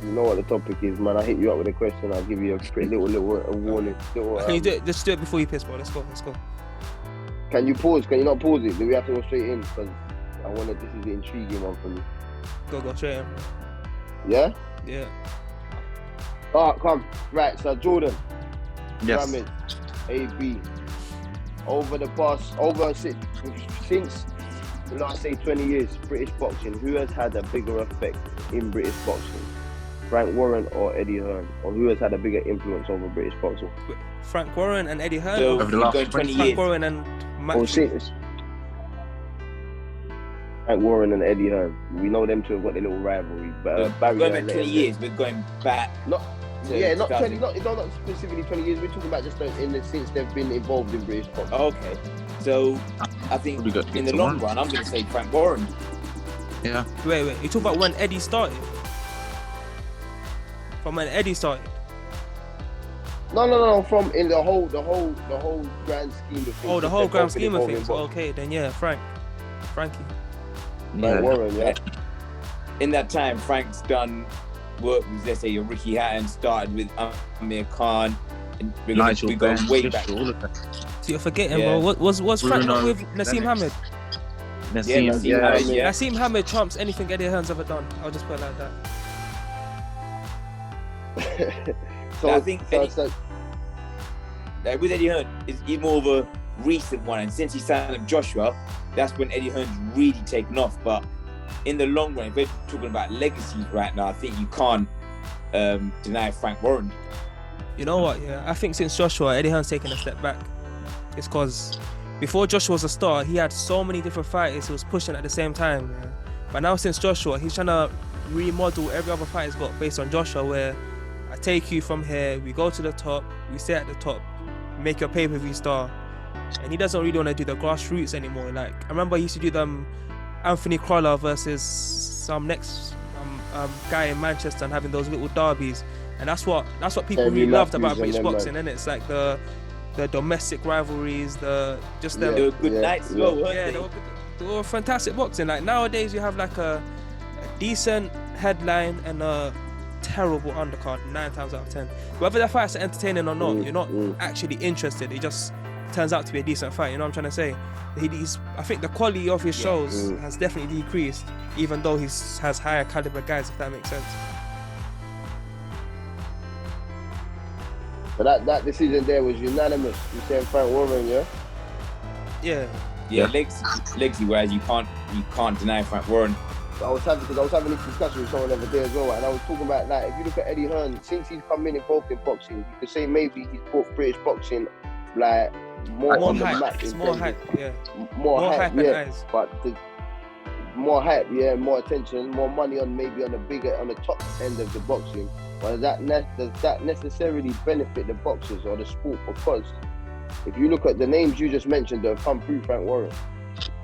Speaker 3: You know what the topic is, man. I hit you up with a question. I'll give you a pretty little warning.
Speaker 2: Can you do it? Just do it before you piss, bro. Let's go.
Speaker 3: Can you pause? Can you not pause it? Do we have to go straight in? Because I want to. This is the intriguing one for me.
Speaker 2: Go straight in.
Speaker 3: Yeah.
Speaker 2: Yeah.
Speaker 3: Alright, come. Right, so Jordan.
Speaker 5: Yes.
Speaker 3: Ramez, AB. Since the last, say, 20 years, British boxing, who has had a bigger effect in British boxing? Frank Warren or Eddie Hearn? Or who has had a bigger influence over British boxing?
Speaker 2: Frank Warren and Eddie Hearn.
Speaker 4: So,
Speaker 2: or
Speaker 5: over the last
Speaker 4: 20
Speaker 2: Frank
Speaker 4: years.
Speaker 2: Warren and Matt.
Speaker 3: Oh, shit. Frank Warren and Eddie Hearn. We know them two have got their little rivalry. But
Speaker 4: We're going back 20 years. We're going back.
Speaker 3: Not
Speaker 4: 2000.
Speaker 3: 20, not specifically 20 years. We're talking about just since they've been involved in British boxing.
Speaker 4: Okay. So I think
Speaker 5: We got to
Speaker 4: in
Speaker 5: get
Speaker 4: the
Speaker 5: to
Speaker 4: long
Speaker 5: one.
Speaker 4: run, I'm going to say Frank Warren.
Speaker 5: Yeah.
Speaker 2: Wait. You talk about when Eddie started? From when Eddie started?
Speaker 3: No. From in the whole grand scheme of things.
Speaker 2: Oh, the
Speaker 3: They've
Speaker 2: whole
Speaker 3: both
Speaker 2: grand
Speaker 3: been
Speaker 2: scheme of
Speaker 3: involved in
Speaker 2: things.
Speaker 3: boxing.
Speaker 2: Okay, then yeah, Frankie.
Speaker 3: Frank Warren, yeah.
Speaker 4: In that time, Frank's done work with, let's say, your Ricky Hatton, started with Amir Khan, and we're
Speaker 5: Nigel
Speaker 4: going
Speaker 5: Benn,
Speaker 4: way
Speaker 5: just
Speaker 4: back.
Speaker 5: all of them.
Speaker 2: So you're forgetting,
Speaker 4: Yeah.
Speaker 2: bro. Was Frank not
Speaker 5: Bruno,
Speaker 2: with Nassim
Speaker 5: Lennox.
Speaker 2: Hamed?
Speaker 5: Nassim,
Speaker 4: Yeah,
Speaker 5: yeah.
Speaker 4: yeah.
Speaker 2: Nassim Hamed trumps anything Eddie Hearn's ever done. I'll just put it like that.
Speaker 3: So
Speaker 4: I think with Eddie Hearn, he's more of a recent one, and since he signed up Joshua, that's when Eddie Hearn's really taken off. But in the long run, if we're talking about legacies right now, I think you can't deny Frank Warren.
Speaker 2: You know what? Yeah, I think since Joshua, Eddie Hearn's taken a step back. It's because before Joshua was a star, he had so many different fighters he was pushing at the same time. Yeah. But now since Joshua, he's trying to remodel every other fight he's got based on Joshua, where I take you from here, we go to the top, we stay at the top, make your pay-per-view star. And he doesn't really want to do the grassroots anymore. Like, I remember he used to do them Anthony Crolla versus some next guy in Manchester and having those little derbies. And that's what people
Speaker 3: Henry
Speaker 2: really loved
Speaker 3: Matthews
Speaker 2: about British
Speaker 3: and them,
Speaker 2: boxing, and it's like the domestic rivalries, them.
Speaker 4: They were good nights as well, weren't
Speaker 2: Yeah,
Speaker 4: they?
Speaker 2: they were fantastic boxing. Like nowadays, you have like a decent headline and a terrible undercard 9 times out of 10. Whether the fights are entertaining or not, you're not actually interested. It just turns out to be a decent fight. You know what I'm trying to say? I think the quality of his shows has definitely decreased, even though he has higher caliber guys. If that makes sense.
Speaker 3: But that decision there was unanimous. You saying Frank Warren, yeah?
Speaker 2: Yeah.
Speaker 4: Legacy. Whereas you can't deny Frank Warren.
Speaker 3: I was having this discussion with someone the other day as well, and I was talking about that. If you look at Eddie Hearn, since he's come in involved in boxing, you could say maybe he's brought British boxing like more on the map.
Speaker 2: It's more hype. Yeah.
Speaker 3: More hype,
Speaker 2: and
Speaker 3: yeah.
Speaker 2: eyes.
Speaker 3: But more hype, yeah, more attention, more money on the top end of the boxing. But does that necessarily benefit the boxers or the sport? Because if you look at the names you just mentioned that have come through Frank Warren,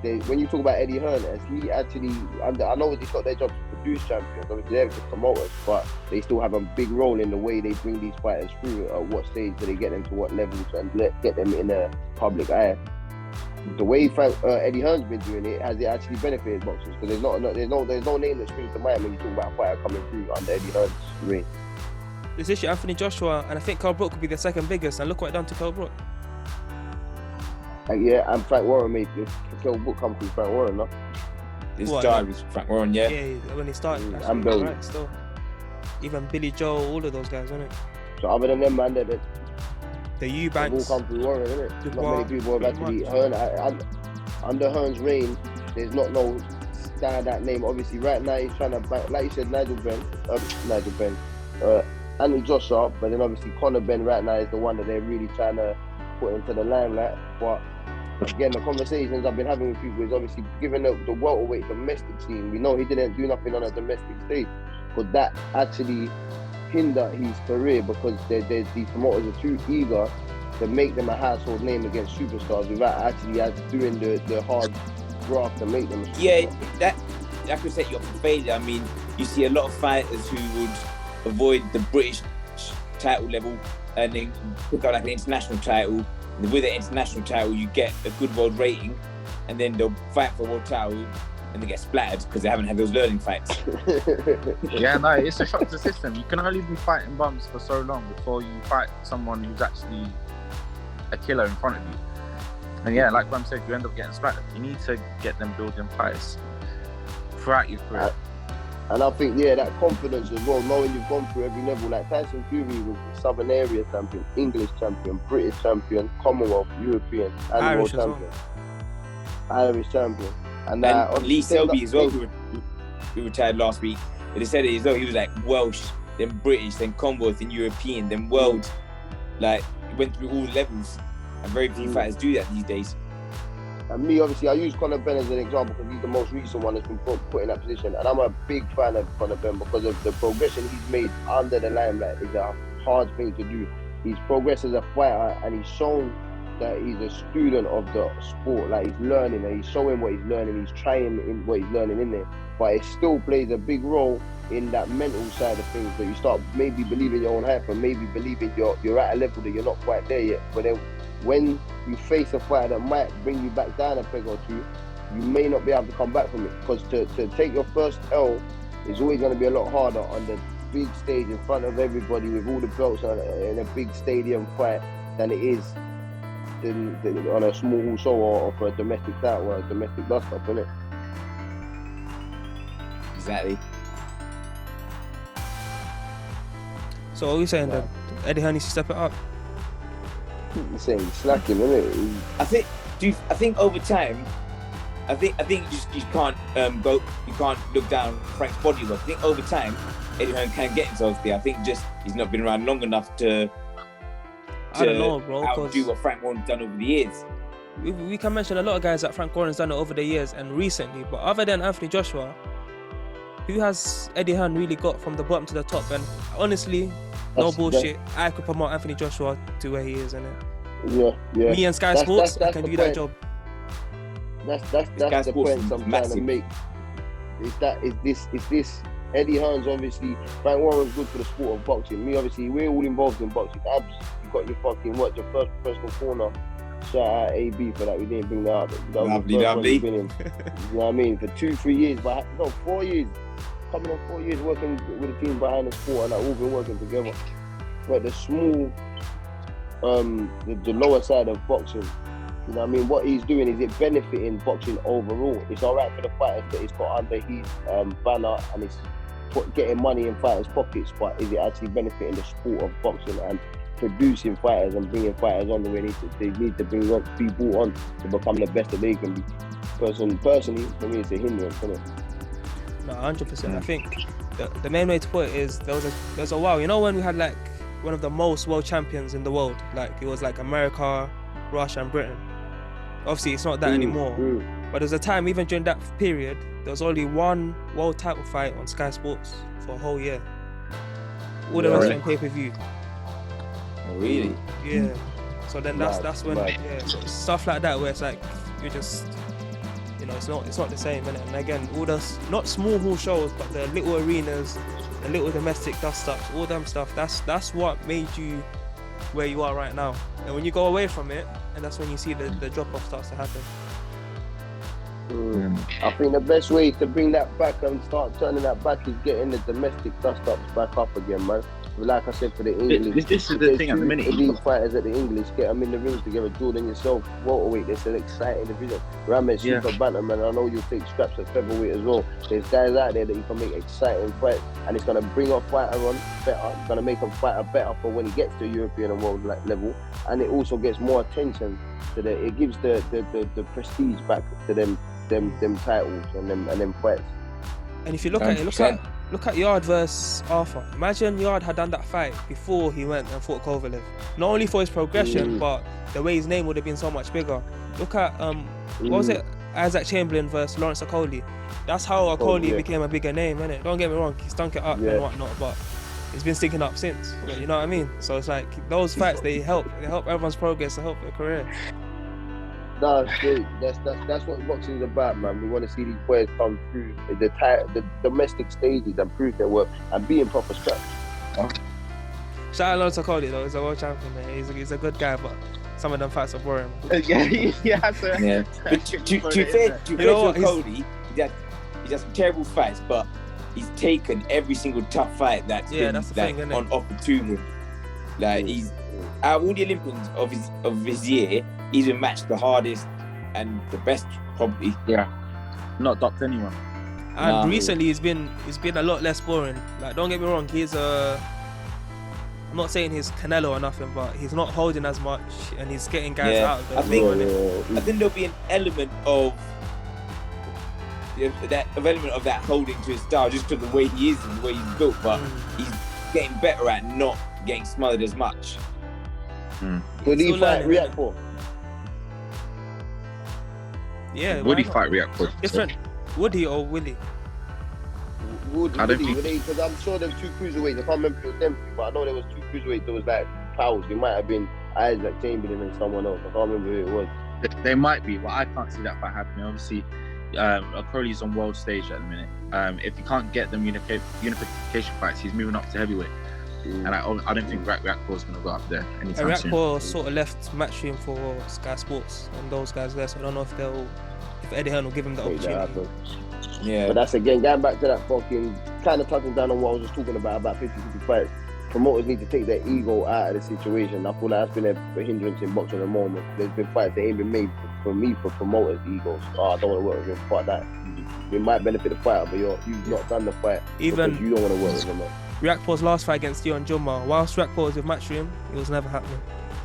Speaker 3: when you talk about Eddie Hearn, as he actually, I know it's not their job to produce champions, obviously they're just promoters, but they still have a big role in the way they bring these fighters through. At what stage do they get them to what levels and get them in the public eye? The way Eddie Hearn's been doing it, has it actually benefited boxers? Because there's no name that springs to mind when you talk about a fighter coming through under Eddie Hearn's reign.
Speaker 2: There's issue Anthony Joshua, and I think Kell Brook could be the second biggest. And look what it done to Kell Brook.
Speaker 3: Yeah, and Frank Warren made this. Kell Brook come through Frank Warren, no?
Speaker 4: This
Speaker 2: What,
Speaker 4: guy was Frank Warren, yeah.
Speaker 2: Yeah, when he started.
Speaker 3: I'm
Speaker 2: Actually,
Speaker 3: Bill.
Speaker 2: right, still. Even Billy Joe, all of those guys, isn't it?
Speaker 3: So other than them, man, they
Speaker 2: The
Speaker 3: all
Speaker 2: Eubanks.
Speaker 3: come through Warren, isn't it? Not
Speaker 2: Well,
Speaker 3: many people have
Speaker 2: pretty
Speaker 3: actually
Speaker 2: much.
Speaker 3: Hearn. Under Hearn's reign, there's not no standout name. Obviously, right now he's trying to back, like you said, Anthony Joshua, but then obviously Conor Ben right now is the one that they're really trying to put into the limelight. But again, the conversations I've been having with people is obviously given the welterweight domestic scene. We know he didn't do nothing on a domestic stage, but that actually hinder his career because these promoters are too eager to make them a household name against superstars without actually doing the hard graft to make them a superstar.
Speaker 4: Yeah, that could set you up for failure. I mean, you see a lot of fighters who would avoid the British title level and then pick up like an international title. And with an international title, you get a good world rating, and then they'll fight for a world title and they get splattered because they haven't had those learning fights.
Speaker 5: Yeah, no, it's a shock to the system. You can only be fighting bums for so long before you fight someone who's actually a killer in front of you. And yeah, like Bram said, you end up getting splattered. You need to get them building fights throughout your career.
Speaker 3: And I think, yeah, that confidence as well, knowing you've gone through every level. Like Tyson Fury was the Southern Area champion, English champion, British champion, Commonwealth, European, and
Speaker 2: Irish
Speaker 3: world
Speaker 2: as
Speaker 3: champion. Irish champion. And
Speaker 4: Lee Selby as well, who retired last week. They said it as well. He was like Welsh, then British, then Commonwealth, then European, then world. Like, he went through all levels. And very few fighters do that these days.
Speaker 3: And me, obviously, I use Conor Ben as an example because he's the most recent one that's been put in that position. And I'm a big fan of Conor Ben because of the progression he's made under the limelight. It's a hard thing to do. He's progressed as a fighter and he's shown that he's a student of the sport. Like, he's learning and he's showing what he's learning. He's trying in what he's learning in there. But it still plays a big role in that mental side of things, that you start maybe believing your own hype and maybe believing you're at a level that you're not quite there yet. But then when you face a fight that might bring you back down a peg or two, you may not be able to come back from it, because to take your first L is always going to be a lot harder on the big stage in front of everybody with all the belts in a big stadium fight than it is on a small show or for a domestic title or a domestic dust-up, innit?
Speaker 4: Exactly.
Speaker 2: So what are we saying then? Eddie Hearn needs to step it up.
Speaker 3: You're saying he's slacking, innit?
Speaker 4: I think over time, I think you can't you can't look down Frank's body work. I think over time, Eddie Hearn can get himself there. I think just he's not been around long enough to
Speaker 2: I don't know, bro.
Speaker 4: outdo what Frank Warren's done over the years.
Speaker 2: We can mention a lot of guys that Frank Warren's done it over the years and recently, but other than Anthony Joshua, who has Eddie Hearn really got from the bottom to the top? And honestly, no bullshit, I could promote Anthony Joshua to where he is, innit?
Speaker 3: Yeah.
Speaker 2: Me and Sky Sports, I can do that job.
Speaker 3: That's the point I'm trying to make. Is this Eddie Hearn's obviously, Frank Warren's good for the sport of boxing. Me, obviously, we're all involved in boxing. Abs, you got your fucking your first professional corner. Shout out AB for that. We didn't bring that up. That was the first one you've been in. You know what I mean? For 2-3 years, 4 years. Coming on 4 years working with a team behind the sport, and all been working together. But the small, the lower side of boxing, you know what I mean? What he's doing, is it benefiting boxing overall? It's alright for the fighters that he's got under his banner and it's getting money in fighters' pockets, but is it actually benefiting the sport of boxing and producing fighters and bringing fighters on the way they need to be brought on to become the best that they can be? Personally, for me, it's a hindrance, isn't it?
Speaker 2: No, 100%. I think the main way to put it is there was a while, you know, when we had like one of the most world champions in the world, like it was like America, Russia and Britain. Obviously it's not that anymore, but there's a time, even during that period, there was only one world title fight on Sky Sports for a whole year. All the rest on pay-per-view.
Speaker 4: Oh, really?
Speaker 2: Yeah. So then that's when so stuff like that where it's like you just, you know, it's not the same, innit? And again, all those not small hall shows, but the little arenas, the little domestic dust-ups, all them stuff, that's what made you where you are right now. And when you go away from it, and that's when you see the drop-off starts to happen.
Speaker 3: I think the best way to bring that back and start turning that back is getting the domestic dust-ups back up again, man. like I said, for the English.
Speaker 5: This is the thing at the minute.
Speaker 3: Elite fighters at the English, get them in the ring together. Jordan yourself, welterweight. It's an exciting division. Ramez, super bantamman. I know you'll take scraps at featherweight as well. There's guys out there that you can make exciting fights, and it's gonna bring a fighter on better. It's gonna make a fighter better for when he gets to European and world level, and it also gets more attention to the. It gives the prestige back to them titles and them fights.
Speaker 2: And if you look at it, look at Yard versus Arthur. Imagine Yard had done that fight before he went and fought Kovalev. Not only for his progression, but the way his name would have been so much bigger. Look at what was it? Isaac Chamberlain versus Lawrence Okoli. That's how Okoli became a bigger name, innit? Don't get me wrong, he stunk it up and whatnot, but he's been stinking up since. You know what I mean? So it's like those fights, they help everyone's progress, they help their career.
Speaker 3: No, it's great. That's what boxing is about, man. We want to see these players come through the domestic stages and prove their worth and be in proper scraps.
Speaker 2: Shout out Lawrence Okoli though, he's a world champion, man. He's a good guy, but some of them fights are boring.
Speaker 5: But to be fair to
Speaker 4: Okoli, he does some terrible fights, but he's taken every single tough fight that's been on offer to him. Like he's out of all the Olympians of his year, he's been matched the hardest and the best probably.
Speaker 5: Yeah, not docked anyone.
Speaker 2: And recently he's been a lot less boring. Like, don't get me wrong, I'm not saying he's Canelo or nothing, but he's not holding as much and he's getting guys out of there.
Speaker 4: I think there'll be an element of that holding to his style just because of the way he is and the way he's built, but he's getting better at not getting smothered as much.
Speaker 3: Would he fight React for?
Speaker 2: Yeah.
Speaker 5: Would he fight React for?
Speaker 2: Different. Would he or will he?
Speaker 3: Would he? Because I'm sure there were two cruiserweights. I can't remember if it was them two, but I know there was two cruiserweights. There was like pals. It might have been Isaac Chamberlain and someone else. I can't remember who it was.
Speaker 5: They might be, but I can't see that fight happening. Obviously, Okoli's on world stage at the minute. If he can't get them unification fights, he's moving up to heavyweight. And I don't think Rakpo is going to go up there anytime soon.
Speaker 2: Rakpo sort of left Matchroom for Sky Sports and those guys there, so I don't know if Eddie Hearn will give him the opportunity.
Speaker 3: Yeah. But that's again, going back to that fucking, kind of touching down on what I was just talking about 50-50 fights. Promoters need to take their ego out of the situation. I feel like that's been a hindrance in boxing at the moment. There's been fights that ain't been made for promoters' egos. I don't want to work with him. Fuck that. It might benefit the fighter, but you've not done the fight because you don't want to work with him.
Speaker 2: Riakpor's last fight against Dion Jumma, whilst Riakpor was with Matchroom, it was never happening.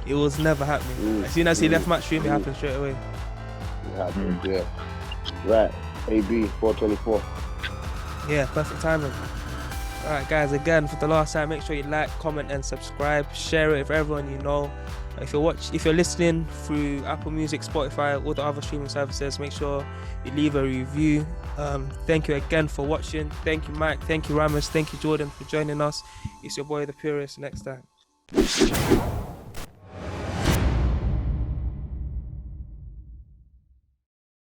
Speaker 2: It was never happening. As soon as he left Matchroom, it happened straight away.
Speaker 3: It happened, yeah. Right, AB 424.
Speaker 2: Yeah, perfect timing. Alright guys, again for the last time, make sure you like, comment and subscribe. Share it with everyone you know. If you're listening through Apple Music, Spotify, all the other streaming services, make sure you leave a review. Thank you again for watching. Thank you Mike, thank you Ramez, thank you Jordan for joining us. It's your boy the Purist. Next time.